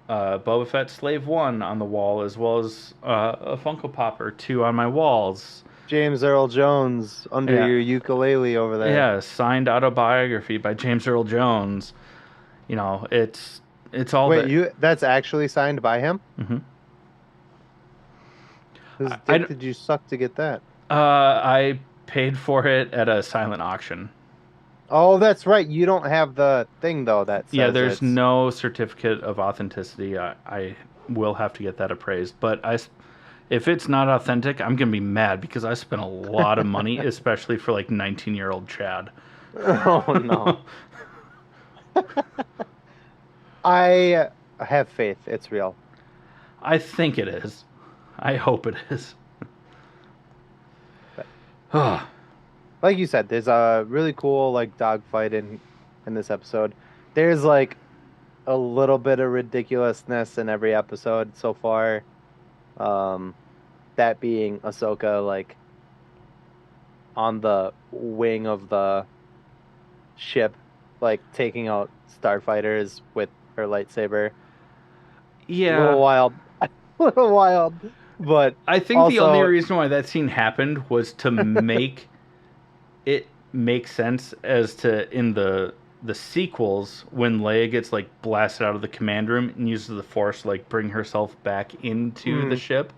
Boba Fett Slave 1 on the wall, as well as a Funko Pop or two on my walls. James Earl Jones under Yeah, your ukulele over there. yeah, signed autobiography by James Earl Jones. It's all Wait, that. you that's actually signed by him? Hmm. Whose I dick did you suck to get that? I paid for it at a silent auction. Oh, that's right. You don't have the thing though that Yeah, says there's it's no certificate of authenticity. I will have to get that appraised. But if it's not authentic, I'm gonna be mad because I spent a lot of money, especially for like 19-year-old Chad. Oh no. I have faith. It's real. I think it is. I hope it is. But Ah, like you said, there's a really cool like dogfight in this episode. There's like a little bit of ridiculousness in every episode so far. Um, that being Ahsoka like on the wing of the ship, like taking out starfighters with her lightsaber. A yeah. little wild, a little wild, but I think the only also, reason why that scene happened was to make it make sense as to in the sequels when Leia gets like blasted out of the command room and uses the Force to like bring herself back into the mm, ship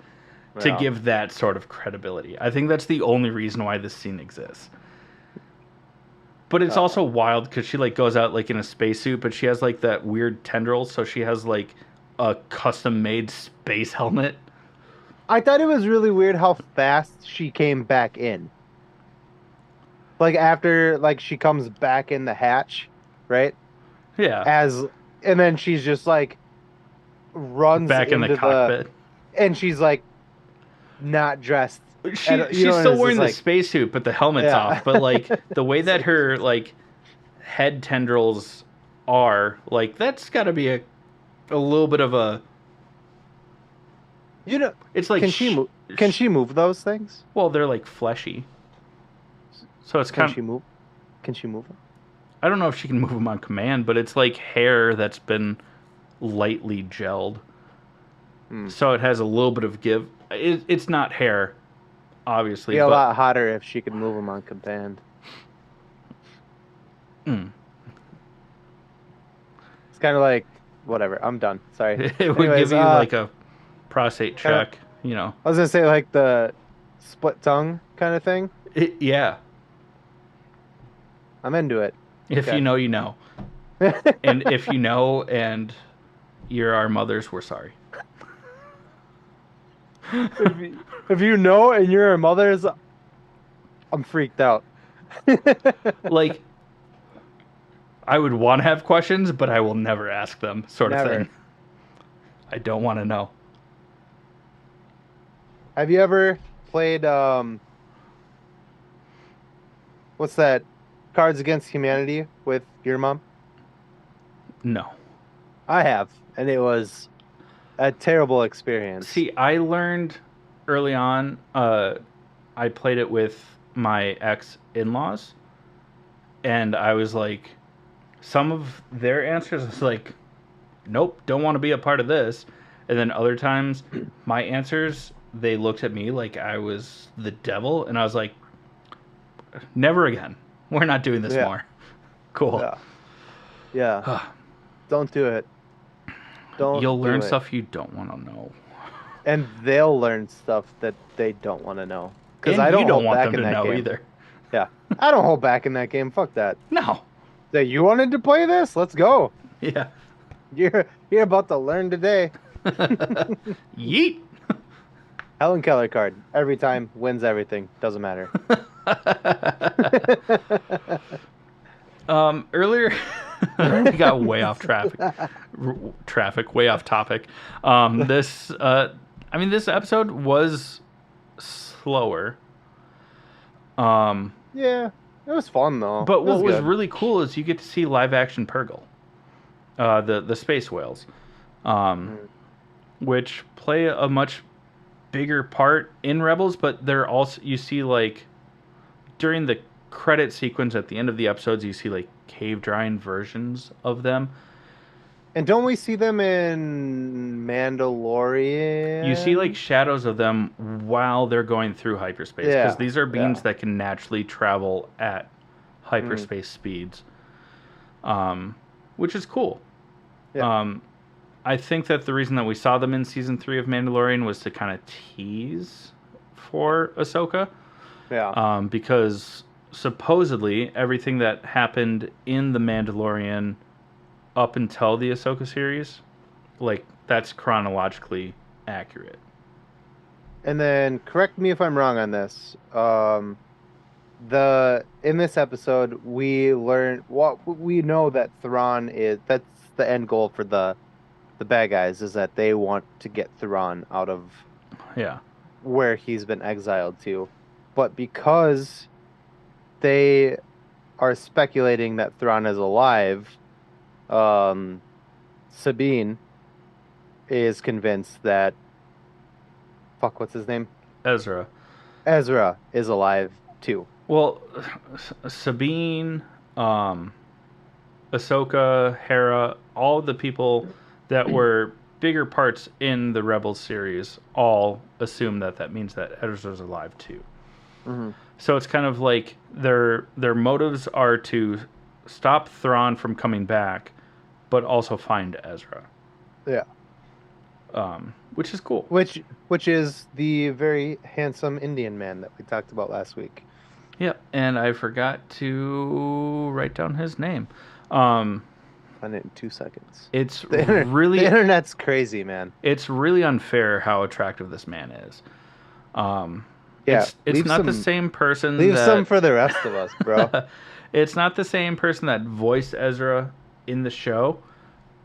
to yeah, give that sort of credibility. I think that's the only reason why this scene exists. But it's uh, also wild because she like goes out like in a spacesuit, but she has like that weird tendril, so she has like a custom made space helmet. I thought it was really weird how fast she came back in. like after like she comes back in the hatch, right? Yeah, As and then she's just like runs back in the into the cockpit. and she's like not dressed She and you she's know, and still it's just wearing the like spacesuit, but the helmet's off. yeah. But like the way It's that like her like head tendrils are, like that's got to be a little bit of a. you know, It's like can she move? Can she move those things? well, they're like fleshy, so it's Can kind of. she move? Can she move them? I don't know if she can move them on command, but it's like hair that's been lightly gelled, Hmm. so it has a little bit of give. It's not hair, obviously, Be a but lot hotter if she could move them on command. mm, It's kind of like whatever. I'm done. Sorry. it would give Anyways, you like a prostate kind of. check, you know. I was gonna say like the split tongue kind of thing. Yeah, I'm into it. if you Okay. know, you know. And if you know and you're our mothers, we're sorry. If you know and you're a mother's, I'm freaked out. Like, I would want to have questions, but I will never ask them, sort of thing. Never. I don't want to know. Have you ever played what's that? Cards Against Humanity with your mom? No. I have, and it was a terrible experience. See, I learned early on, I played it with my ex in laws, and I was like, some of their answers I was like, nope, don't want to be a part of this. And then other times, my answers, they looked at me like I was the devil, and I was like, never again. We're not doing this Yeah, more. Cool. yeah, yeah. Don't do it. You'll Don't learn do it. stuff you don't want to know. And they'll learn stuff that they don't want to know. Because And I you don't don't hold want back them in to that know game. either. Yeah, I don't hold back in that game. Fuck that. No. Say you wanted to play this? Let's go. Yeah. You're about to learn today. Yeet. Helen Keller card every time wins everything. Doesn't matter. Earlier, we got way off way off topic. This episode was slower. Yeah, it was fun though. But It what was was good. really cool is you get to see live action Purgle, the space whales, um, Mm. which play a much bigger part in Rebels. But they're also you see like during the credit sequence at the end of the episodes, you see like cave drying versions of them. And don't we see them in You see like Mandalorian? shadows of them while they're going through hyperspace because Yeah, these are beings yeah. that can naturally travel at Mm. hyperspace speeds, which is cool. Yeah, Um, I think that the reason that we saw them in season 3 of Mandalorian was to kind of tease for Ahsoka, yeah. because supposedly everything that happened in the Mandalorian up until the Ahsoka series, like that's chronologically accurate. And then correct me if I'm wrong on this. The in this episode we learn what we know that Thrawn is that's the end goal for the bad guys is that they want to get Thrawn out of Yeah. where he's been exiled to. But because they are speculating that Thrawn is alive, Sabine is convinced that fuck, what's his name? Ezra. Ezra is alive too. Well, Sabine, Ahsoka, Hera, all the people that were bigger parts in the Rebels series all assume that that means that Ezra's alive too. Hmm. So it's kind of like their motives are to stop Thrawn from coming back, but also find Ezra, Yeah. which is cool. Which is the very handsome Indian man that we talked about last week. Yeah, and I forgot to write down his name. Um, Find it in 2 seconds. it's The really internet's crazy, man. it's really unfair how attractive this man is. Um, Yeah, It's not the same person leave some that for the rest of us, bro. it's not the same person that voiced Ezra in the show,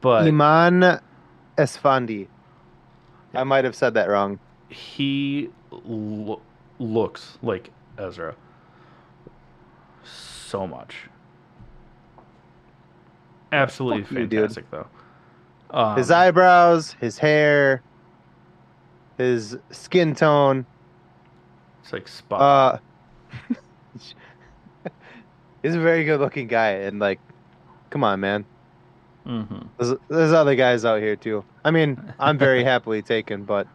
but Iman Esfandi. yeah, I might have said that wrong. he lo- looks like Ezra so much. Yeah, Absolutely fuck you, dude. fantastic though. His Um, eyebrows, his hair, his skin tone. it's like spot on. Uh, he's a very good looking guy, and like, come on, man. Hmm. There's other guys out here too. I mean, I'm very happily taken, but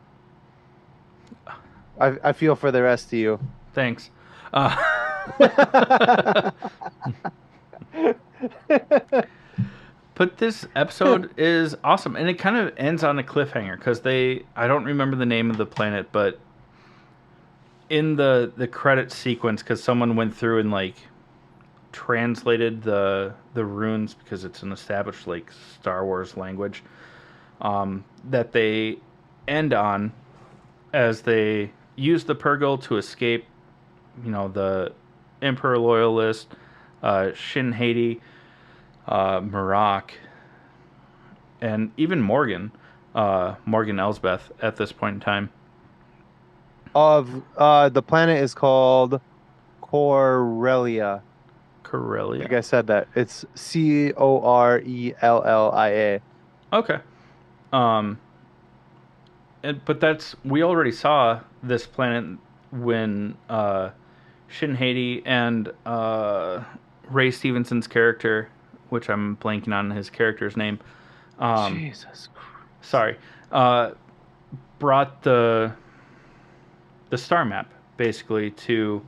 I feel for the rest of you. Thanks. Uh, but this episode is awesome, and it kind of ends on a cliffhanger because I don't remember the name of the planet, but in the credit sequence, because someone went through and like translated the runes because it's an established like Star Wars language, that they end on as they use the Purgle to escape, the Emperor Loyalist, Shin Hati, Marak, and even Morgan Elsbeth at this point in time. Of the planet is called Corellia. I Corellia. think I said that. It's Corellia. Okay. Um, but we already saw this planet when Shin Hati and Ray Stevenson's character, which I'm blanking on his character's name. Um, Jesus Christ. sorry, uh, brought the star map basically to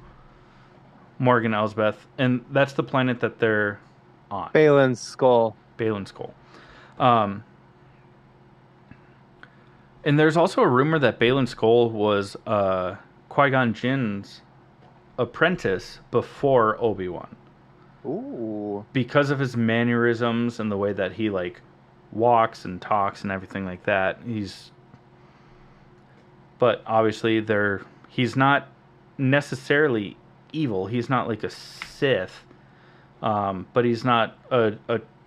Morgan Elsbeth, and that's the planet that they're on, Balin's skull. Balin's Skull. Um, and there's also a rumor that Balin Skull was Qui-Gon Jinn's apprentice before Obi-Wan Ooh. because of his mannerisms and the way that he like walks and talks and everything like that. But obviously he's not necessarily evil. He's not like a Sith, but he's not a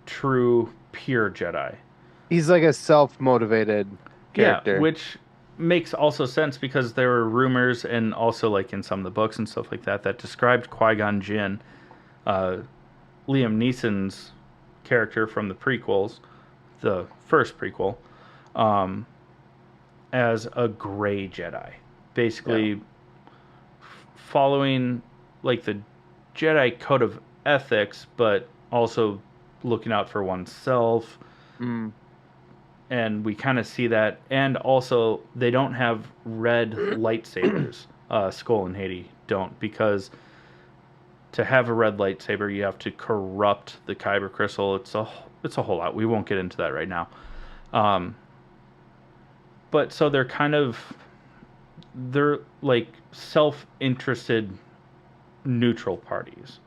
true pure Jedi. He's like a self-motivated Yeah, character. which makes also sense because there were rumors and also like in some of the books and stuff like that that described Qui-Gon Jinn, uh, Liam Neeson's character from the prequels, the first prequel, um, as a gray Jedi, Yeah. basically following like the Jedi code of ethics, but also looking out for oneself. Mm. And we kind of see that. And also, they don't have red lightsabers. Skull and Hati don't, because to have a red lightsaber, you have to corrupt the kyber crystal. It's a whole lot. We won't get into that right now. Um, but so they're like self-interested neutral parties.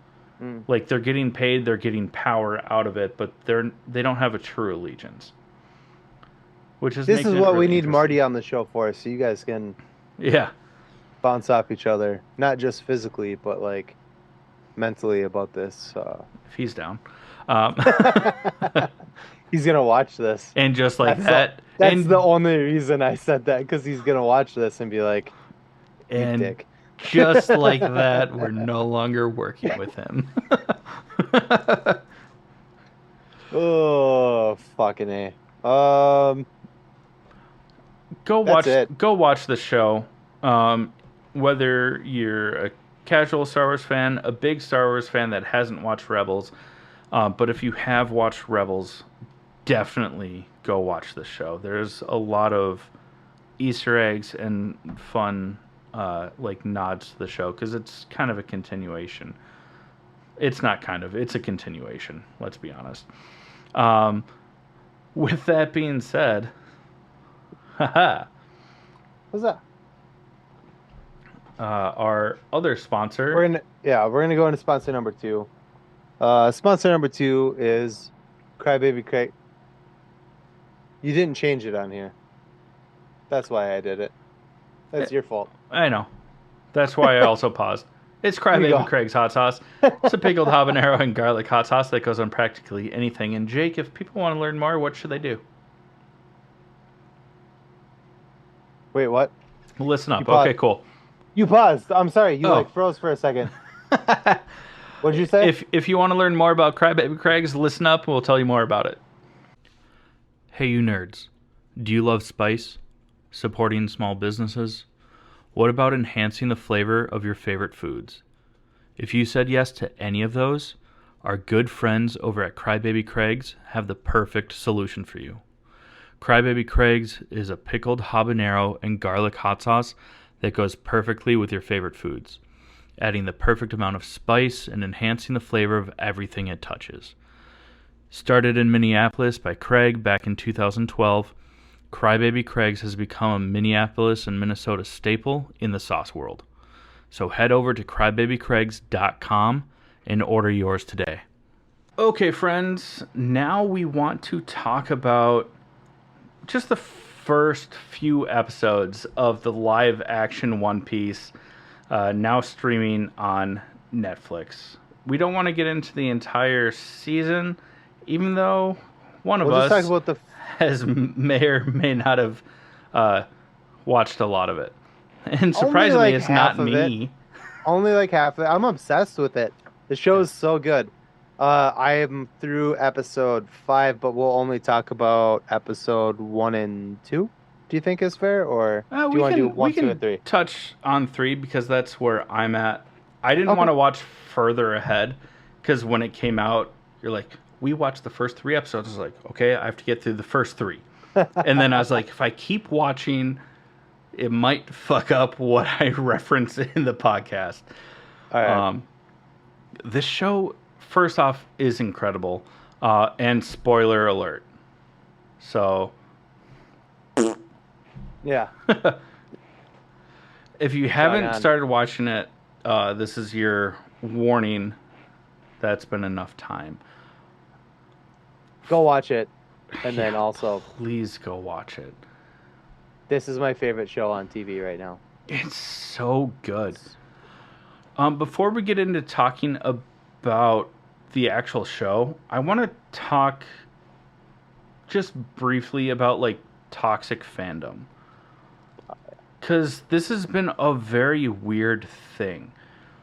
Mm. Like they're getting paid, they're getting power out of it, but they don't have a true allegiance, which is This is making it what we really need interesting. Marty on the show for, so you guys can Yeah, bounce off each other, not just physically, but like mentally about this. if he's down. Um, He's gonna watch this. and just like That's the that, that's the only reason I said that, because he's gonna watch this and be like, "You and dick." just like that, we're no longer working with him. Oh, fucking A. That's it. Go watch the show. Whether you're a casual Star Wars fan, a big Star Wars fan that hasn't watched Rebels, but if you have watched Rebels, definitely go watch this show. There's a lot of Easter eggs and fun, like nods to the show because it's kind of a continuation. It's not kind of, it's a continuation. Let's be honest. Um, with that being said, haha. What's that? Our other sponsor. We're gonna go into sponsor number two. Sponsor number two is Crybaby Crate. You didn't change it on here. That's why I did it. That's your fault. I know, That's why I also paused. It's Here you Crybaby go. Craig's hot sauce. It's a pickled habanero and garlic hot sauce that goes on practically anything. And Jake, if people want to learn more, what should they do? Wait, what? Listen You up. Okay, paused. cool. You paused. I'm sorry. You Oh. like froze for a second. What did you say? If you want to learn more about Crybaby Craig's, listen up. We'll tell you more about it. Hey, you nerds. Do you love spice? Supporting small businesses? What about enhancing the flavor of your favorite foods? If you said yes to any of those, our good friends over at Crybaby Craig's have the perfect solution for you. Crybaby Craig's is a pickled habanero and garlic hot sauce that goes perfectly with your favorite foods, adding the perfect amount of spice and enhancing the flavor of everything it touches. Started in Minneapolis by Craig back in 2012, Crybaby Craig's has become a Minneapolis and Minnesota staple in the sauce world. So head over to crybabycraigs.com and order yours today. Okay, friends, now we want to talk about just the first few episodes of the live action One Piece, now streaming on Netflix. We don't want to get into the entire season, even though one of We'll just us talk about the. may or may not have watched a lot of it. And Only surprisingly, like it's half not of it. me. Only like half of it. I'm obsessed with it. The show is so good. I am through episode 5, but we'll only talk about episode 1 and 2. Do you think is fair, or do We you want to do can 1, we 2, or can 3? touch on 3 because that's where I'm at. I didn't Okay. want to watch further ahead because when it came out, you're like, we watched the first 3 episodes. I was like, okay, I have to get through the first 3, and then I was like, if I keep watching, it might fuck up what I reference in the podcast. All right. This show, first off, is incredible, and spoiler alert. So. Yeah. If you Going haven't on. started watching it, this is your warning. That's been enough time. Go watch it, and then Yeah, also, please go watch it. this is my favorite show on TV right now. It's so good. Before we get into talking about the actual show, I want to talk just briefly about like toxic fandom. Because this has been a very weird thing.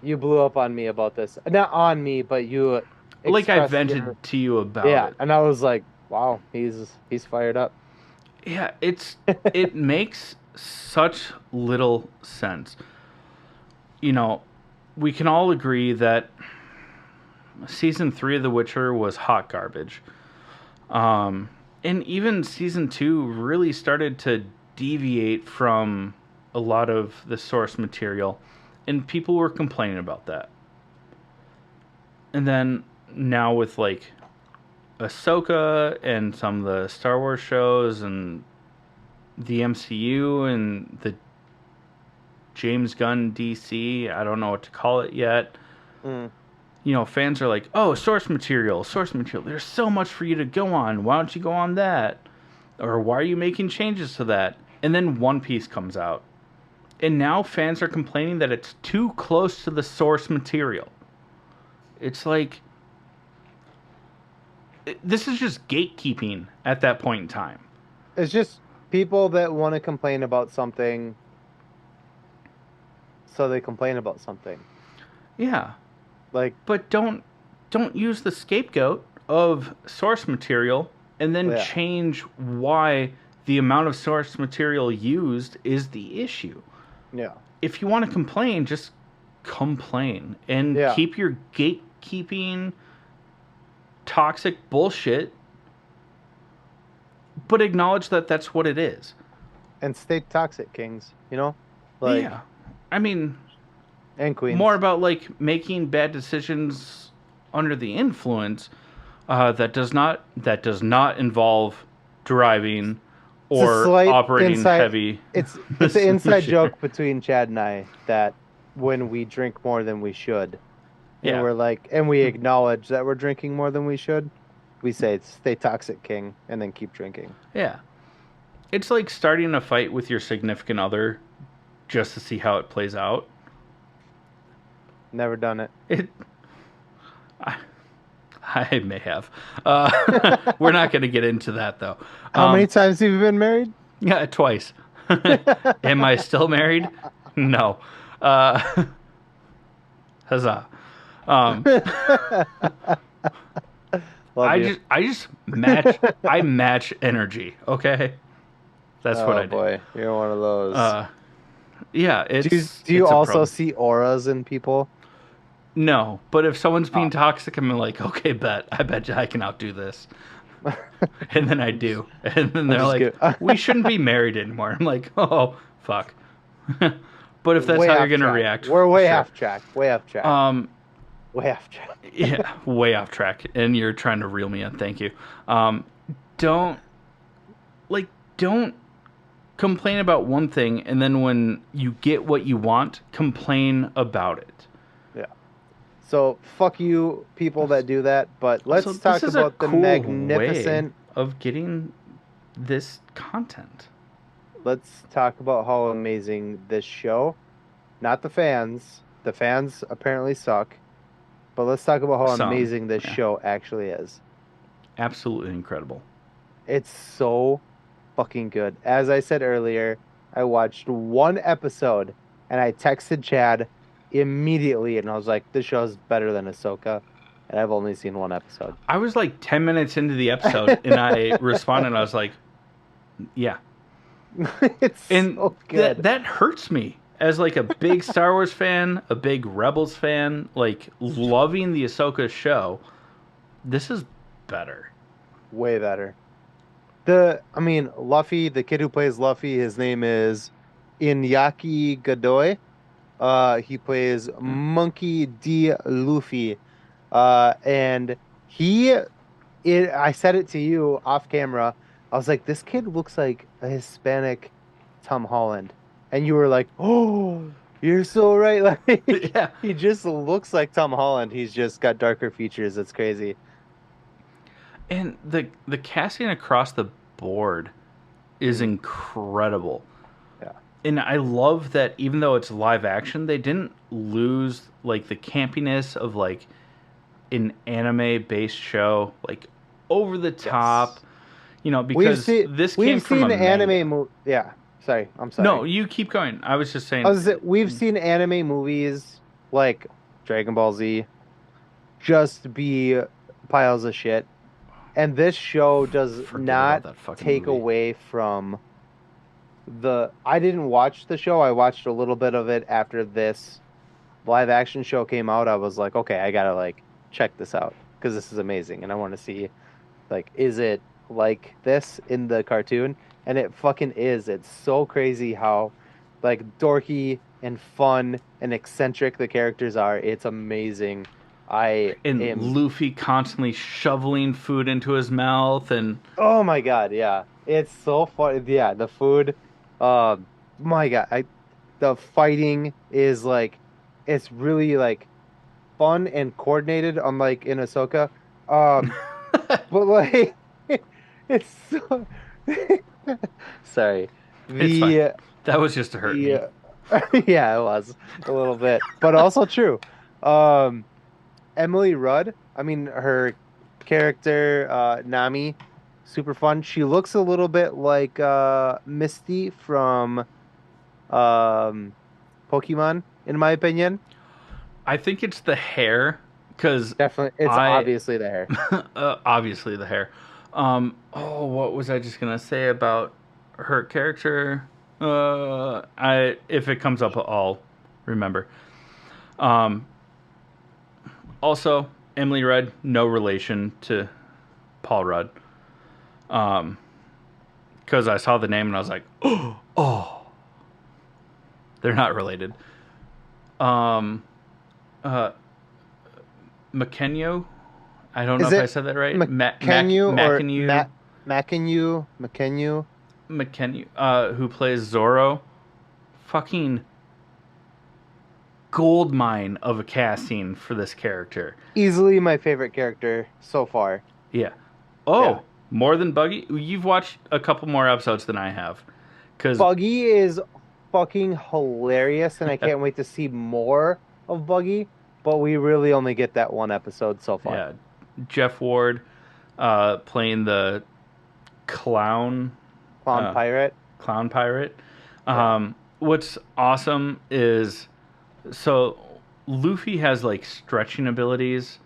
You blew up on me about this. Not on me, but you Like I expressed vented to you about yeah, it. and I was like, wow, he's fired up. Yeah, it makes such little sense. You know, we can all agree that season 3 of The Witcher was hot garbage. And even season 2 really started to deviate from a lot of the source material, and people were complaining about that. And then now with like Ahsoka and some of the Star Wars shows and the MCU and the James Gunn DC, I don't know what to call it yet. You know, fans are like, oh, source material. There's so much for you to go on. Why don't you go on that? Or why are you making changes to that? And then One Piece comes out. And now fans are complaining that it's too close to the source material. It's like, this is just gatekeeping at that point in time. It's just people that want to complain about something, so they complain about something. Yeah. Like, But don't use the scapegoat of source material and then Yeah. change why the amount of source material used is the issue. yeah, If you want to complain, just complain and Yeah. keep your gatekeeping toxic bullshit, but acknowledge that that's what it is. and stay toxic, kings. You know, like Yeah. I mean, and queens. more about like making bad decisions under the influence that does not involve driving It's a or slight operating inside- heavy. It's an inside joke between Chad and I that when we drink more than we should, and Yeah. we're like, and we acknowledge that we're drinking more than we should, we say, "Stay toxic, king," and then keep drinking. Yeah. It's like starting a fight with your significant other just to see how it plays out. Never done it. It. I, I may have. We're not going to get into that though. How many Um, times have you been married? yeah, twice. Am I still married? No. Uh, huzzah. Um, Love you. I just match. I match energy. Okay, that's what Oh I do. boy, you're one of those. Uh, yeah, Do you it's a also problem. see auras in people? No, but if someone's being Oh. toxic, I'm like, okay, bet. I bet you I can outdo this. And then I I'm just do. And then I'm they're just like, kidding. we shouldn't be married anymore. I'm like, oh, fuck. But if that's Way how you're off going to track. react, We're way sure. off track. Way off track. Um, Way off track. yeah, way off track. And you're trying to reel me in. Thank you. Don't, like, don't complain about one thing. And then when you get what you want, complain about it. Yeah. So fuck you, people that do that. But Also, let's this talk is a about the cool way magnificent. of getting this content. Let's talk about how amazing this show. Not the fans. The fans apparently suck. But let's talk about how Some, amazing this yeah, show actually is. absolutely incredible. It's so fucking good. As I said earlier, I watched one episode and I texted Chad immediately and I was like, this show's better than Ahsoka. And I've only seen one episode. I was like 10 minutes into the episode and I responded. I was like, yeah. It's And so good. that hurts me as like a big Star Wars fan, a big Rebels fan, like loving the Ahsoka show. This is better. Way better. Luffy, the kid who plays Luffy, his name is Inyaki Godoy. He plays Monkey D. Luffy. And he I said it to you off camera. I was like, this kid looks like a Hispanic Tom Holland. And you were like, oh, you're so right. Like, Yeah. he just looks like Tom Holland. He's just got darker features. It's crazy. And the casting across the board is Mhm. incredible. Yeah. And I love that even though it's live action, they didn't lose like the campiness of like an anime based show, like over the top, Yes. because this came We've from a seen manga. yeah. Sorry. I'm No, sorry. you keep going. I was just I saying, was we've seen anime movies like Dragon Ball Z just be piles of shit. And this show does forget about not that fucking take movie. away from I didn't watch the show. I watched a little bit of it after this live action show came out. I was like, okay, I gotta like check this out because this is amazing and I want to see like, is it like this in the cartoon? And it fucking is. It's so crazy how like dorky and fun and eccentric the characters are. It's amazing. I And am Luffy constantly shoveling food into his mouth, and Oh my God, yeah. It's so fun. Yeah, the food. My God, the fighting is like it's really like fun and coordinated, unlike in Ahsoka. Um, but like it's so sorry. it's fine. The That was just to hurt me. the yeah, it was a little bit, but also true. Um, Emily Rudd, her character, Nami, super fun. She looks a little bit like Misty from um, Pokemon, in my opinion. I think it's the hair, because Definitely, it's I obviously the hair. obviously the hair. What was I just gonna say about her character? I if it comes up, I'll remember. Um, Also, Emily Rudd, no relation to Paul Rudd. Because I saw the name and I was like, oh, they're not related. Um, uh, McKenyo, I don't know Is if I it said that right. McKenyu or McKenyu, McKenyu, who plays Zorro. Fucking gold mine of a casting for this character. Easily my favorite character so far. Yeah. Oh, Yeah. more than Buggy? You've watched a couple more episodes than I have. Because Buggy is fucking hilarious, and I can't wait to see more of Buggy. but we really only get that one episode so far. Yeah, Jeff Ward playing the clown Clown uh, Pirate. clown pirate. Yeah. What's awesome is so Luffy has like stretching abilities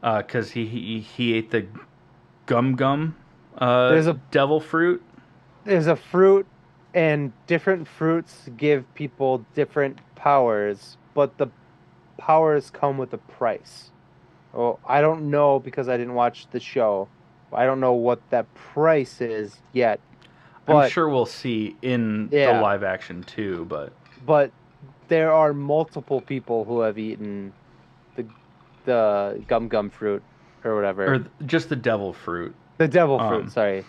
because he ate the gum There's a devil fruit. there's a fruit, and different fruits give people different powers, but the powers come with a price. Well, I don't know because I didn't watch the show. I don't know what that price is yet, I'm but sure we'll see in the yeah, live action too, but there are multiple people who have eaten the gum fruit or whatever. or just the devil fruit. The devil fruit, Um, sorry.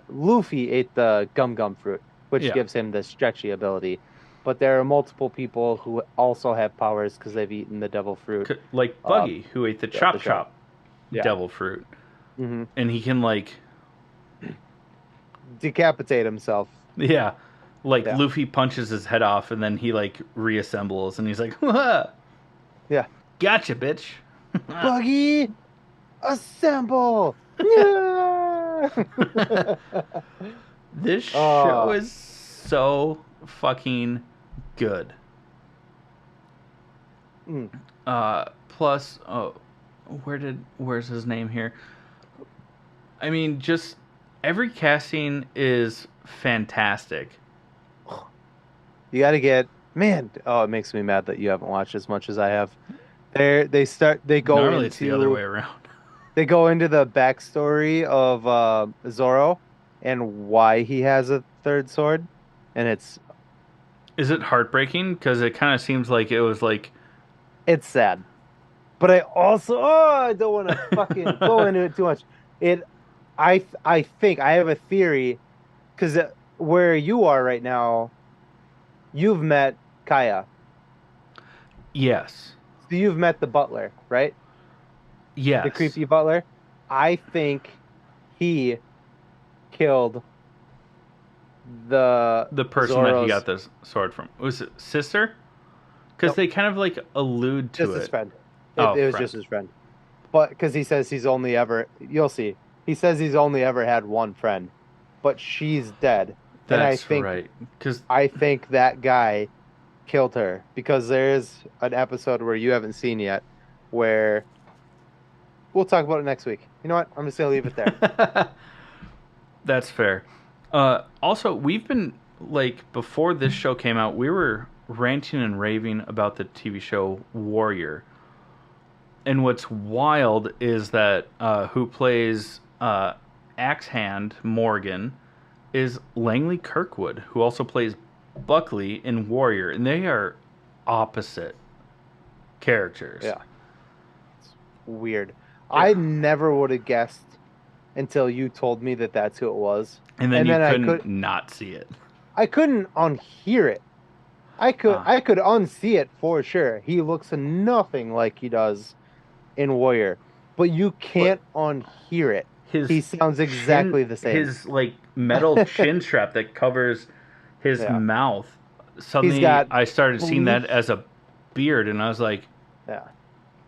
Luffy ate the gum fruit, which yeah, gives him the stretchy ability. But there are multiple people who also have powers because they've eaten the devil fruit. like Um, Buggy who ate the yeah, the chop shop. chop Yeah. devil fruit, hmm and he can like Decapitate himself. yeah, like Yeah. Luffy punches his head off and then he like reassembles and he's like, "Wah, Yeah. gotcha, bitch." Buggy, assemble! Yeah! This show Oh, is so fucking good. mm. Plus, oh, where's his name here? I mean, just every casting is fantastic. You got to get, man. Oh, it makes me mad that you haven't watched as much as I have. They go Normally, it's the other into way around. the backstory of Zoro and why he has a third sword, and Is it heartbreaking? Because it kind of seems like it was like, it's sad. But I don't want to fucking go into it too much. It I think I have a theory because where you are right now, you've met Kaya, yes, so you've met the butler, right? The yes, creepy butler. I think he killed the the person that he got Zoro's this sword from was it sister? Because nope, they kind of like allude to just his it. friend. Oh, It was friend. just his friend. But because he says he's only ever, you'll see. He says he's only ever had one friend, but she's dead. And That's right. Because I think that guy killed her because there is an episode where you haven't seen yet where we'll talk about it next week. You know what? I'm just gonna leave it there. that's fair. Also, we've been like before this show came out, we were ranting and raving about the TV show Warrior. And what's wild is that who plays Axe Hand Morgan is Langley Kirkwood, who also plays Buckley in Warrior, and they are opposite characters. Yeah, weird. Yeah. I never would have guessed until you told me that that's who it was, And then and you then couldn't not see it. I couldn't unhear it. Uh, I could unsee it for sure. He looks nothing like he does in Warrior, but you but can't unhear it. He his sounds chin, exactly the same. his like metal chin strap that covers his Yeah. mouth. He's Suddenly, got I started seeing that bleach. as a beard, and I was like, Yeah.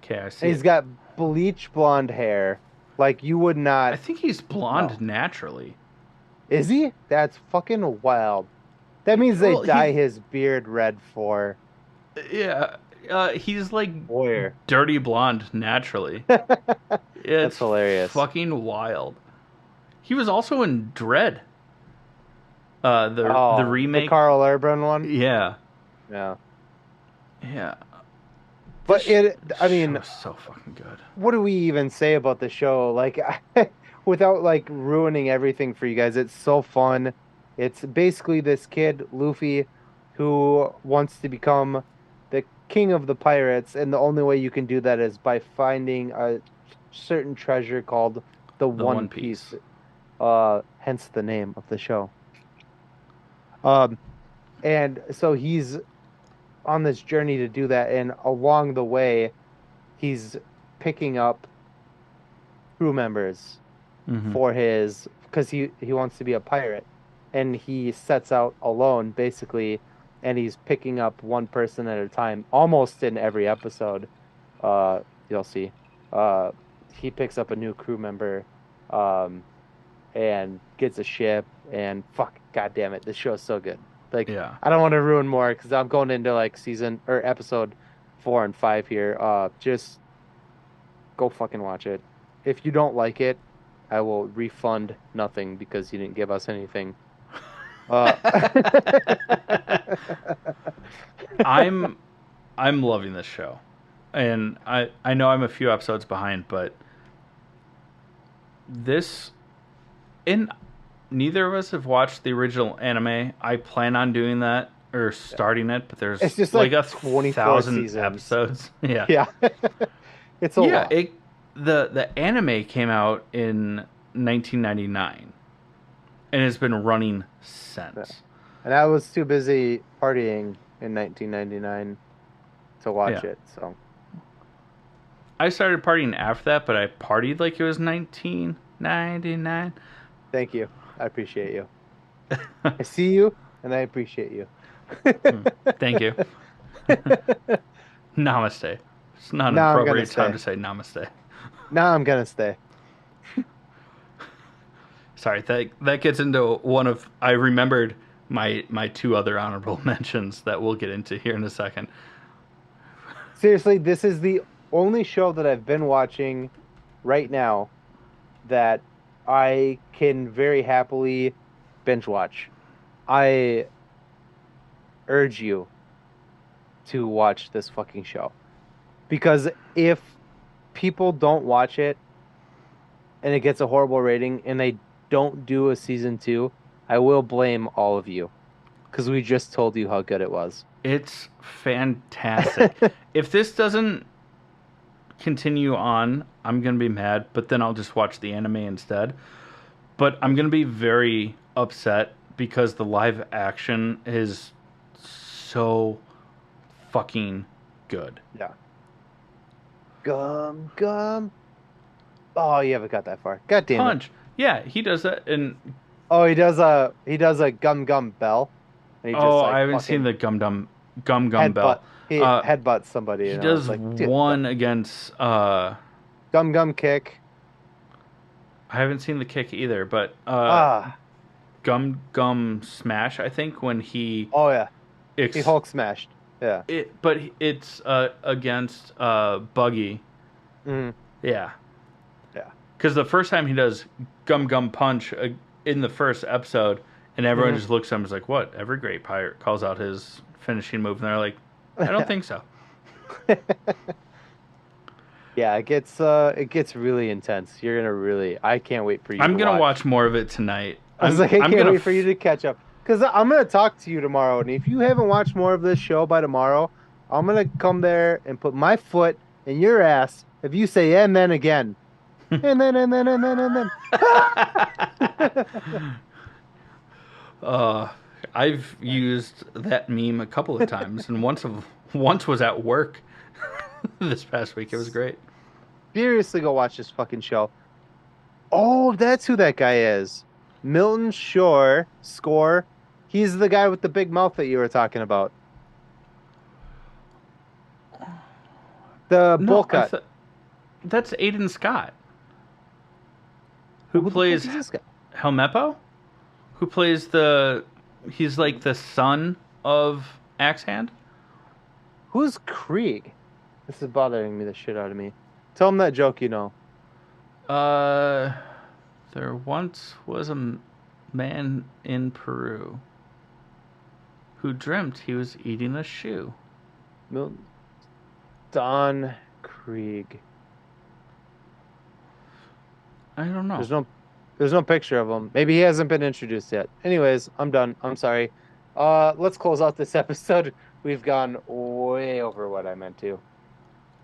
okay, I see And he's it. got bleach blonde hair. Like you would I not think he's blonde know. naturally. Is he? That's fucking wild. That means they Well, dye he's his beard red for yeah, he's like Warrior. dirty blonde naturally. That's It's hilarious. fucking wild. He was also in Dread, the Oh, the remake. Carl Urban one? Yeah, Yeah. yeah. But I Show mean, is so fucking good. what do we even say about the show? Like, without like ruining everything for you guys, it's so fun. It's basically this kid, Luffy, who wants to become the king of the pirates, and the only way you can do that is by finding a certain treasure called the The One One Piece. Piece. Hence the name of the show. Um, and so he's on this journey to do that, and along the way, he's picking up crew members Mm-hmm. for because he wants to be a pirate, and he sets out alone basically, and he's picking up one person at a time, almost in every episode. Uh, you'll see. Uh, he picks up a new crew member, um, and gets a ship. And fuck, god damn it, this show is so good. Like, Yeah. I don't want to ruin more because I'm going into like season or episode 4 and 5 here. Just go fucking watch it. If you don't like it, I will refund nothing because you didn't give us anything. Uh, I'm I'm loving this show. And I know I'm a few episodes behind, but this and neither of us have watched the original anime. I plan on doing that or starting it, but there's it's just like like a 24 thousand seasons. episodes. Yeah. Yeah. It's a Yeah, lot. the anime came out in 1999 and has been running Yeah. since. And I was too busy partying in 1999 to Yeah. watch it. So I started partying after that, but I partied like it was 1999. thank you. I appreciate you. I see you and I appreciate you. Thank you. Namaste. It's not an Now I'm gonna appropriate time stay. to say namaste. Now I'm gonna stay. Sorry, that gets into one of I remembered my two other honorable mentions that we'll get into here in a second. Seriously, this is the only show that I've been watching right now that I can very happily binge watch. I urge you to watch this fucking show. Because if people don't watch it and it gets a horrible rating and they don't do a season 2, I will blame all of you. Because we just told you how good it was. It's fantastic. If this doesn't continue on, I'm gonna be mad, but then I'll just watch the anime instead. But I'm gonna be very upset because the live action is so fucking good. Yeah. Gum. Oh, you haven't got that far. God damn it. Punch. Yeah, he does that. And Oh, he does a gum bell. And he just oh, like I haven't seen fucking the Gum headbutt Bell. he Uh, headbutts somebody he and I was does like, dude, one against. gum kick. I haven't seen the kick either, but Ah. Gum Smash. I think when he Oh yeah. He ex- Hulk smashed. Yeah. but it's against Buggy. Mm, Yeah, yeah. because the first time he does Gum Punch in the first episode, and everyone Mhm. just looks at him and is like, "What?" Every great pirate calls out his finishing move, and they're like, "I don't think so." Yeah, it gets really intense. You're gonna really I can't wait for you I'm to gonna watch. watch more of it tonight. I was like, I I'm can't gonna wait for you to catch up. Because I'm gonna talk to you tomorrow, and if you haven't watched more of this show by tomorrow, I'm gonna come there and put my foot in your ass if you say and then again. And then. uh, I've used that meme a couple of times, and once was at work this past week. It was great. Seriously, go watch this fucking show. Oh, that's who that guy is. Milton Shore, Score. He's the guy with the big mouth that you were talking about. The bowl No, cut. that's Aiden Scott, who Who the fuck plays is this guy? Helmeppo, who plays he's like the son of Axe Hand. Who's Krieg? This is bothering me the shit out of me. Tell him that joke you know. Uh, there once was a man in Peru who dreamt he was eating a shoe. Milton. Don Krieg. I don't know. There's no picture of him. Maybe he hasn't been introduced yet. Anyways, I'm done. I'm sorry. Let's close out this episode. We've gone way over what I meant to.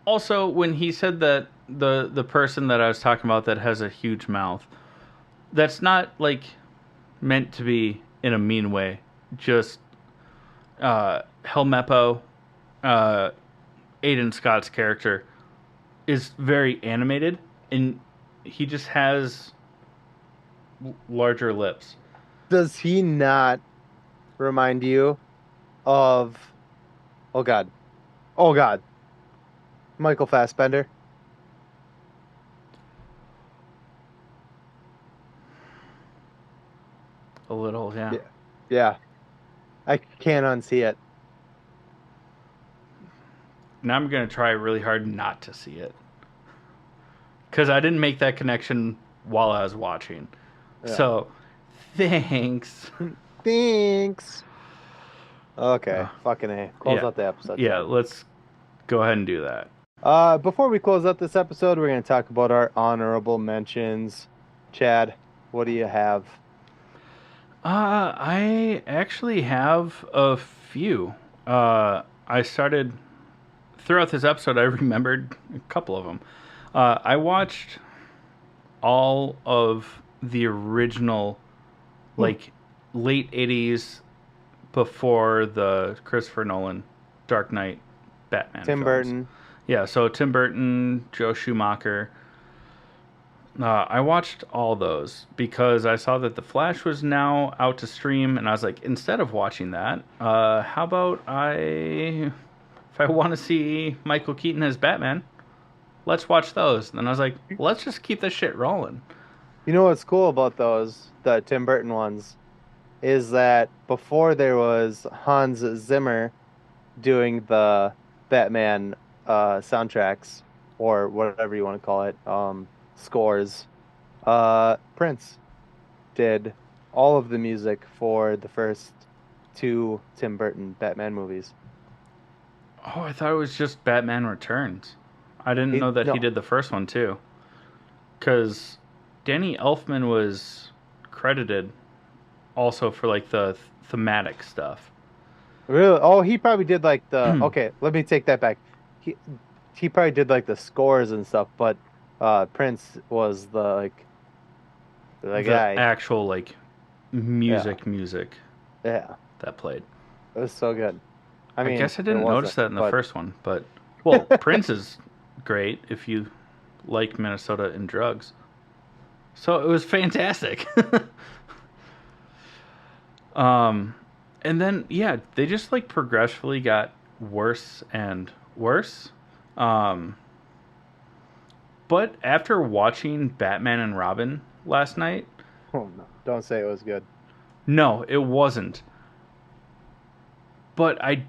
Also, when he said that the person that I was talking about that has a huge mouth, that's not like meant to be in a mean way. Just Helmeppo, Aiden Scott's character is very animated, and he just has larger lips. Does he not remind you of oh God. Oh God. Michael Fassbender. A little, yeah. Yeah. Yeah. I can't unsee it. Now I'm gonna try really hard not to see it because I didn't make that connection while I was watching. Yeah. So, thanks. Thanks. Uh, Okay. Fucking A. Close yeah, out the episode, yeah. Chad. Let's go ahead and do that. Before we close out this episode, we're going to talk about our honorable mentions. Chad, what do you have? I actually have a few. I started throughout this episode. I remembered a couple of them. I watched all of the original, Hmm. like late '80s, before the Christopher Nolan Dark Knight Batman Tim films. Burton. Yeah, so Tim Burton, Joe Schumacher. I watched all those because I saw that The Flash was now out to stream, and I was like, instead of watching that, how about if I want to see Michael Keaton as Batman, let's watch those. And I was like, let's just keep this shit rolling. You know what's cool about those, the Tim Burton ones, is that before there was Hans Zimmer doing the Batman soundtracks or whatever you want to call it, scores, Prince did all of the music for the first two Tim Burton Batman movies. Oh, I thought it was just Batman Returns. I didn't know that he No, did the first one too. Because Danny Elfman was credited also for like the thematic stuff. really. Oh, he probably did like the. Okay, let me take that back. He he probably did like the scores and stuff, but Prince was the The guy. actual like Yeah, music yeah. that played. It was so good. I I mean, guess I it didn't notice wasn't, that in the but first one, but well, Prince is great if you like Minnesota and drugs. So it was fantastic. um and then yeah, they just like progressively got worse and worse. Um but after watching Batman and Robin last night, oh no, don't say it was good. no, it wasn't. But I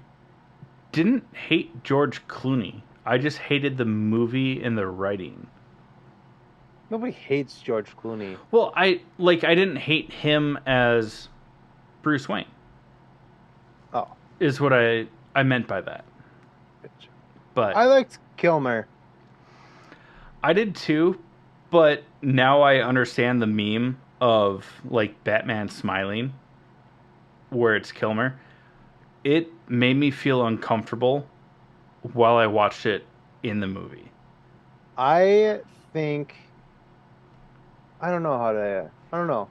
didn't hate George Clooney. I just hated the movie and the writing. Nobody hates George Clooney. Well, I didn't hate him as Bruce Wayne. Oh, Is what I meant by that. bitch. But I liked Kilmer. I did too, but now I understand the meme of like Batman smiling where it's Kilmer. It made me feel uncomfortable while I watched it in the movie. I think I don't know how to. I don't know.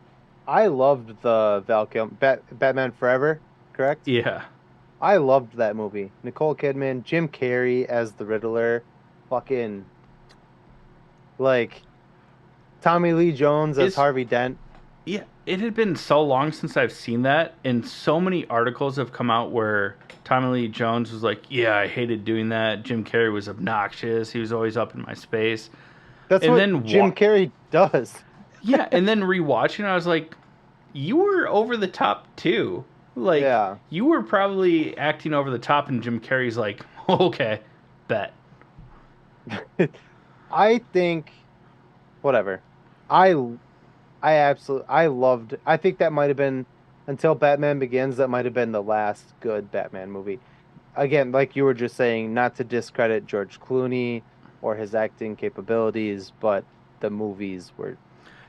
I loved the Val Kilmer Batman Forever. Correct. Yeah. I loved that movie. Nicole Kidman, Jim Carrey as the Riddler, fucking like Tommy Lee Jones as It's Harvey Dent. Yeah, it had been so long since I've seen that, and so many articles have come out where Tommy Lee Jones was like, "Yeah, I hated doing that." Jim Carrey was obnoxious; he was always up in my space. That's And what then Jim Carrey does. yeah, and then rewatching, I was like, "You were over the top too. Like, Yeah. you were probably acting over the top." And Jim Carrey's like, "Okay, bet." I think whatever. I I loved. I think that might have been until Batman Begins. That might have been the last good Batman movie. Again, like you were just saying, not to discredit George Clooney or his acting capabilities, but the movies were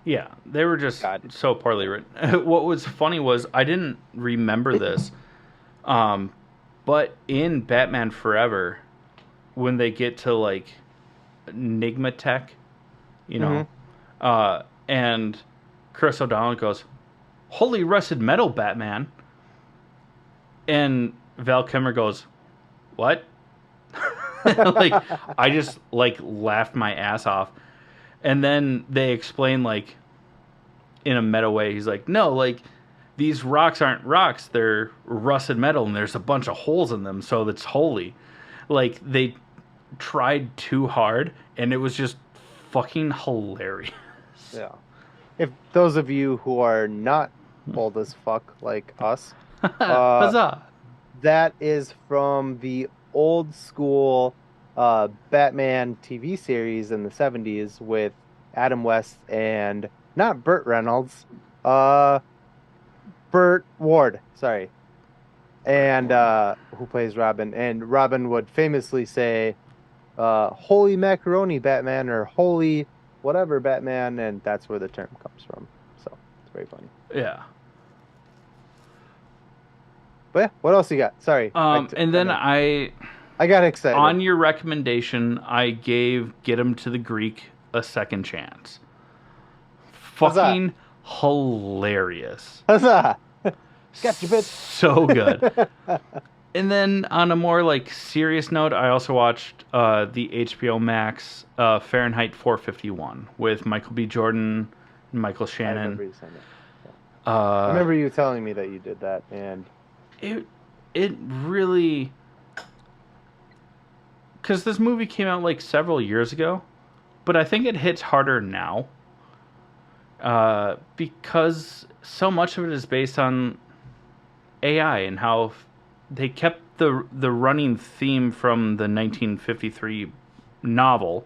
Yeah, they were just God. so poorly written. What was funny was I didn't remember this. Um, but in Batman Forever, when they get to like Enigma Tech, you know, Hmm. and Chris O'Donnell goes, "Holy rusted metal, Batman," and Val Kilmer goes, "What?" Like I just like laughed my ass off, and then they explain like in a meta way. He's like, "No, like these rocks aren't rocks, they're rusted metal and there's a bunch of holes in them, so it's holy. Like, they tried too hard and it was just fucking hilarious. Yeah. If those of you who are not old as fuck like us, uh, Huzzah! that is from the old school Batman TV series in the 70s with Adam West and not Burt Reynolds, uh, Burt Ward, sorry, and who plays Robin. And Robin would famously say, "Holy macaroni, Batman," or "Holy whatever, Batman," and that's where the term comes from. So it's very funny. Yeah. But yeah, what else you got? Sorry, And then I got excited. on your recommendation, I gave Get 'Em to the Greek a second chance. Fucking hilarious. Huzzah! Gotcha, bitch. So good. And then on a more like serious note, I also watched the HBO Max Fahrenheit 451 with Michael B. Jordan and Michael I remember Shannon. you saying that. Yeah. I remember you telling me that you did that, and It really, because this movie came out like several years ago, but I think it hits harder now because so much of it is based on AI and how they kept the running theme from the 1953 novel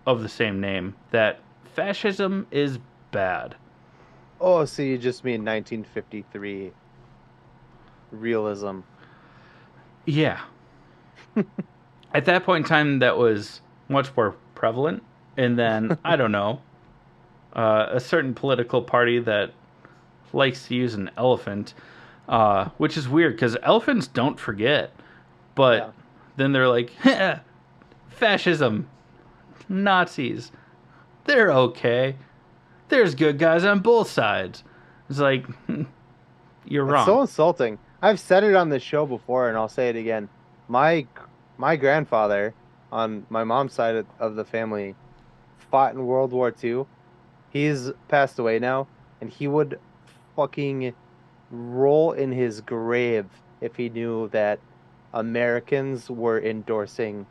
of the same name, that fascism is bad. oh, so you just mean 1953 realism? Yeah. At that point in time, that was much more prevalent. And then, I don't know, a certain political party that likes to use an elephant, which is weird because elephants don't forget. But Yeah. then they're like, fascism, Nazis, they're okay. There's good guys on both sides. It's like, you're It's wrong. so insulting. I've said it on this show before, and I'll say it again. My grandfather on my mom's side of the family fought in World War II. He's passed away now, and he would fucking roll in his grave if he knew that Americans were endorsing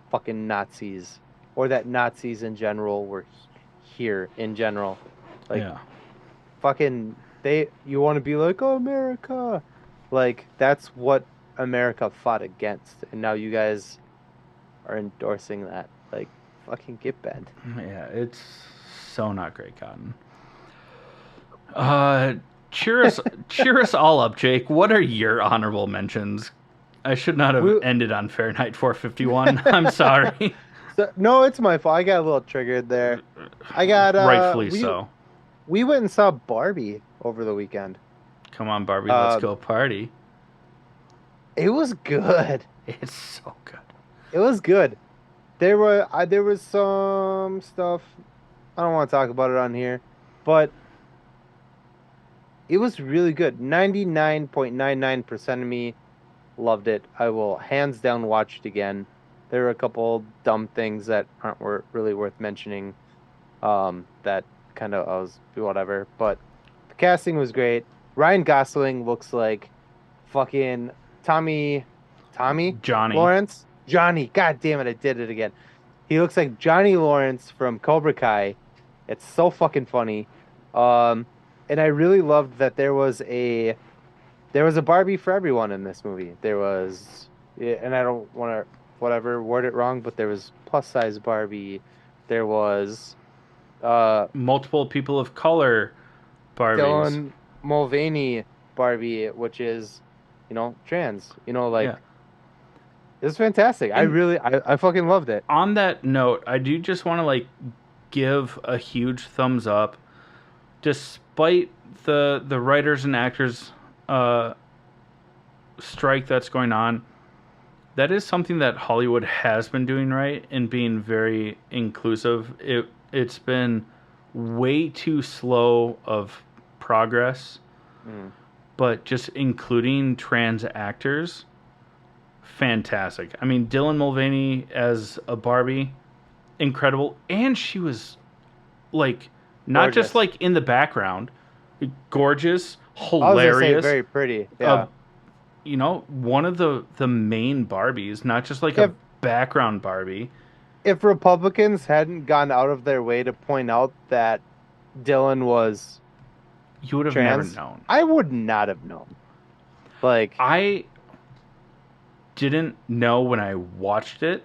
fucking Nazis or that Nazis in general were here in general. Like, Yeah. fucking you want to be like, "Oh, America." Like, that's what America fought against, and now you guys are endorsing that. Like, fucking get bent. Yeah, it's so not great, Cotton. Cheer us all up, Jake. What are your honorable mentions? I should not have We- ended on Fahrenheit 451. I'm sorry. So, no, it's my fault. I got a little triggered there. I got Rightfully so. We went and saw Barbie over the weekend. Come on, Barbie, let's Uh, go party. It was good. It's so good. It was good. There was some stuff I don't want to talk about it on here, but it was really good. 99.99% of me loved it. I will hands down watch it again. There were a couple dumb things that aren't really worth mentioning. That kind of I was whatever, but the casting was great. Ryan Gosling looks like fucking Tommy Johnny. Lawrence. Johnny. God damn it, I did it again. He looks like Johnny Lawrence from Cobra Kai. It's so fucking funny. And I really loved that there was a Barbie for everyone in this movie. There was, and I don't want to word it wrong, but there was plus size Barbie. There was Multiple people of color Barbies. Dylan Mulvaney Barbie, which is, trans. Yeah. It was fantastic. I fucking loved it. On that note, I do just want to give a huge thumbs up, despite the writers and actors strike that's going on. That is something that Hollywood has been doing right and being very inclusive. It's been way too slow of progress, but just including trans actors, fantastic. I mean, Dylan Mulvaney as a Barbie, incredible, and she was not Gorgeous. just in the background, Gorgeous, I was gonna say hilarious. very pretty. Uh, Yeah. one of the main Barbies, not just like a If background Barbie. if Republicans hadn't gone out of their way to point out that Dylan was You would have never trans, known. I would not have known. Like, I didn't know when I watched it,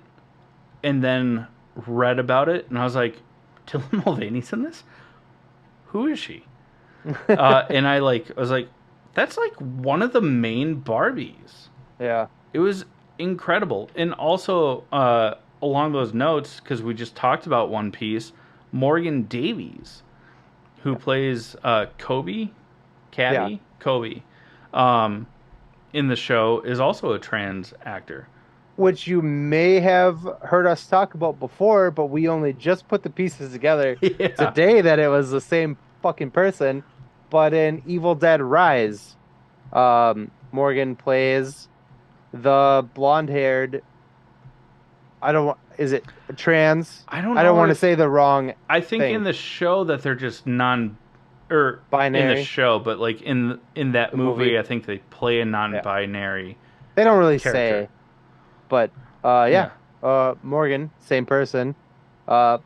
and then read about it, and I was like, Dylan Mulvaney's in this? Who is she? And I was like, that's like one of the main Barbies. yeah, It was incredible. And also, along those notes, because we just talked about One Piece, Morgan Davies, who plays Kobe, yeah. Kobe, um, in the show, is also a trans actor. Which you may have heard us talk about before, but we only just put the pieces together Yeah. today that it was the same fucking person. But in Evil Dead Rise, Morgan plays the blonde-haired. I don't. Is it trans? I don't I don't know want to if say the wrong I think in thing. the show that they're just non, or in the Binary, show, but like in that the movie, movie. I think they play a Yeah, non-binary they don't really character. say, but yeah. Yeah, Morgan, same person. Uh,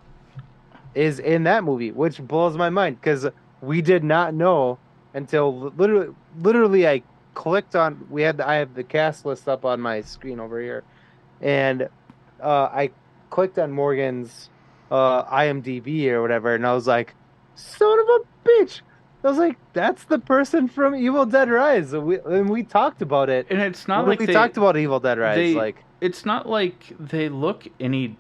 is in that movie, which blows my mind because we did not know until literally I clicked on I have the cast list up on my screen over here, and I clicked on Morgan's IMDb or whatever, and I was like, son of a bitch. I was like, that's the person from Evil Dead Rise. And we talked about it and it's not when like we talked about Evil Dead Rise. they Like it's not like they look any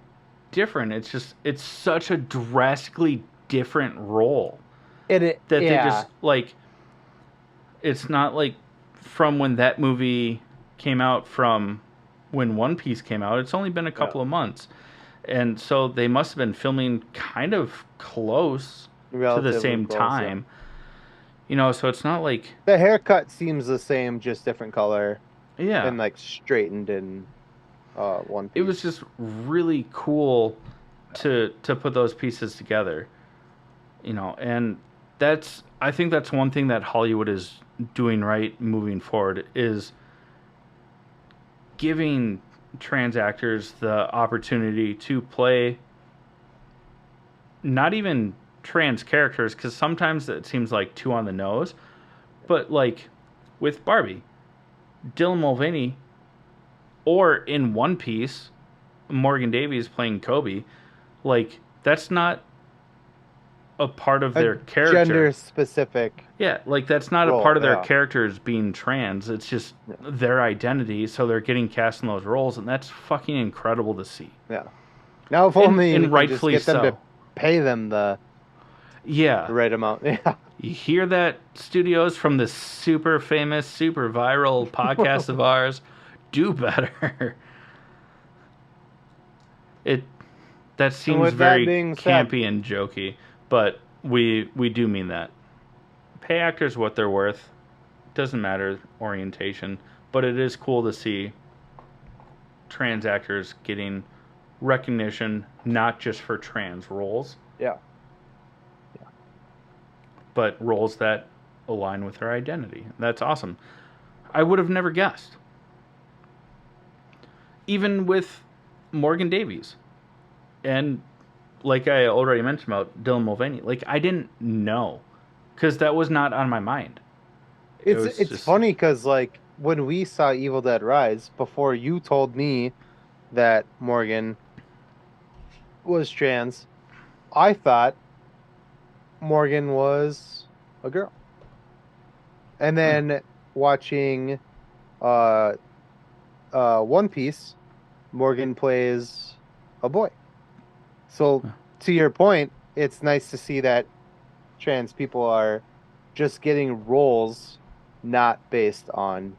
different. It's just it's such a drastically different role that they just yeah, like. It's not like from when that movie came out from when One Piece came out. It's only been a yeah, couple of months. And so they must have been filming kind of close to the relatively same close. Yeah. time. So it's not like, The haircut seems the same, just different color yeah, and like straightened in One it was Piece. just really cool to put those pieces together. And I think that's one thing that Hollywood is doing right moving forward is giving trans actors the opportunity to play not even trans characters, because sometimes it seems like too on the nose, but like with Barbie, Dylan Mulvaney, or in One Piece, Morgan Davies playing Kobe, like that's not a part of A their character. gender specific Yeah, like that's not a part role. of their Yeah. characters being trans. It's just Yeah. their identity, so they're getting cast in those roles, and that's fucking incredible to see. Yeah. Now, if And only we and could just rightfully get them to so. pay them the Yeah. right amount. Yeah. You hear that, studios, from this super famous, super viral podcast of ours? Do better. It that And seems with that very being said, campy and jokey, but we do mean that. Pay actors what they're worth. Doesn't matter orientation, but it is cool to see trans actors getting recognition, not just for trans roles, yeah. but roles that align with their identity. That's awesome. I would have never guessed. Even with Morgan Davies. And like I already mentioned about Dylan Mulvaney, like I didn't know because that was not on my mind. It It's was it's just, funny because like when we saw Evil Dead Rise, before you told me that Morgan was trans, I thought Morgan was a girl. And hmm, then watching uh One Piece, Morgan plays a boy. So to your point, it's nice to see that trans people are just getting roles not based on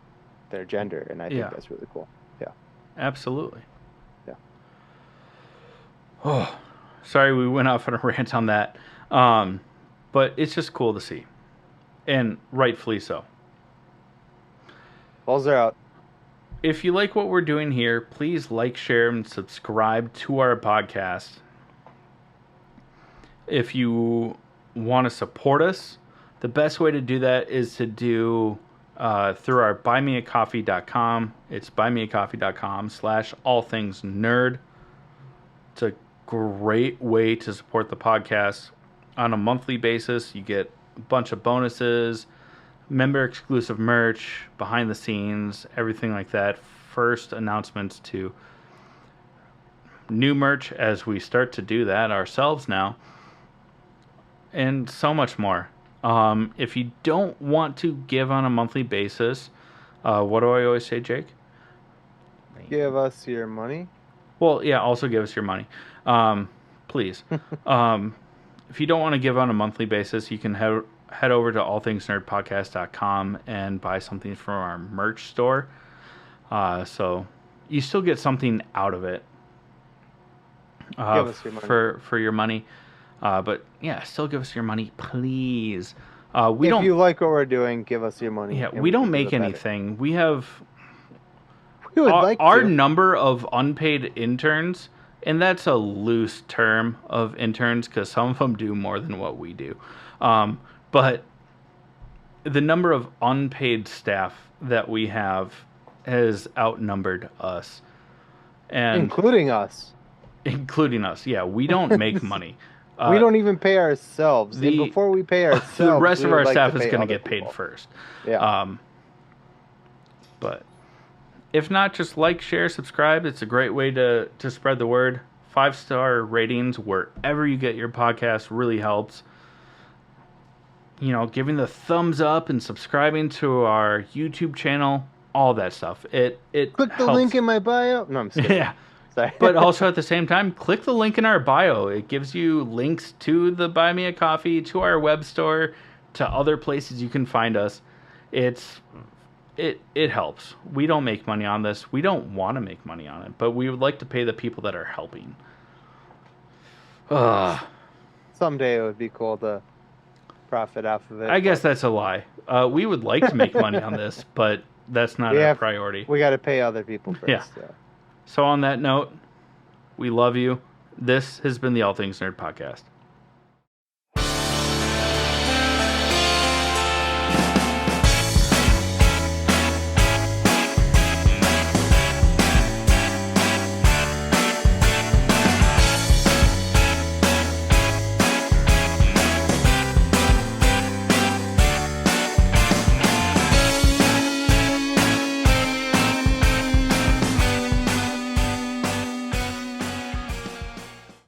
their gender, and I think yeah, that's really cool. Yeah. absolutely. Yeah. Oh, sorry we went off on a rant on that. Um, but it's just cool to see, and rightfully so. Balls are out. If you like what we're doing here, please like, share, and subscribe to our podcast. If you want to support us, The best way to do that is to do through our buymeacoffee.com. It's buymeacoffee.com/allthingsnerd. It's a great way to support the podcast on a monthly basis. You get a bunch of bonuses, member exclusive merch, behind the scenes, everything like that. First announcements to new merch as we start to do that ourselves now, and so much more. If you don't want to give on a monthly basis, what do I always say, Jake? Give us your money. Well, yeah, also give us your money. Please. If you don't want to give on a monthly basis, you can head over to allthingsnerdpodcast.com and buy something from our merch store. So you still get something out of it. Give us your money. For your money. But yeah, still give us your money, please. If you like what we're doing, give us your money. Yeah, we don't make anything. We have We would like our to. number of unpaid interns, and that's a loose term of interns because some of them do more than what we do. But the number of unpaid staff that we have has outnumbered us, and Including us. Yeah, we don't make money. We don't even pay ourselves. And before we pay ourselves, the rest we of would our like staff to is pay going to other get paid people. first. Yeah. But if not, just like, share, subscribe. It's a great way to spread the word. 5-star ratings wherever you get your podcast really helps. You know, giving the thumbs up and subscribing to our YouTube channel, all that stuff. It Click the helps. link in my bio. No, I'm just kidding. Yeah. Sorry. But also at the same time, click the link in our bio. It gives you links to the Buy Me a Coffee, to our web store, to other places you can find us. It helps. We don't make money on this. We don't want to make money on it, but we would like to pay the people that are helping. Someday it would be cool to profit off of it. I guess that's a lie. We would like to make money on this, but that's not our priority. We got to pay other people first. Yeah. So on that note, we love you. This has been the All Things Nerd Podcast.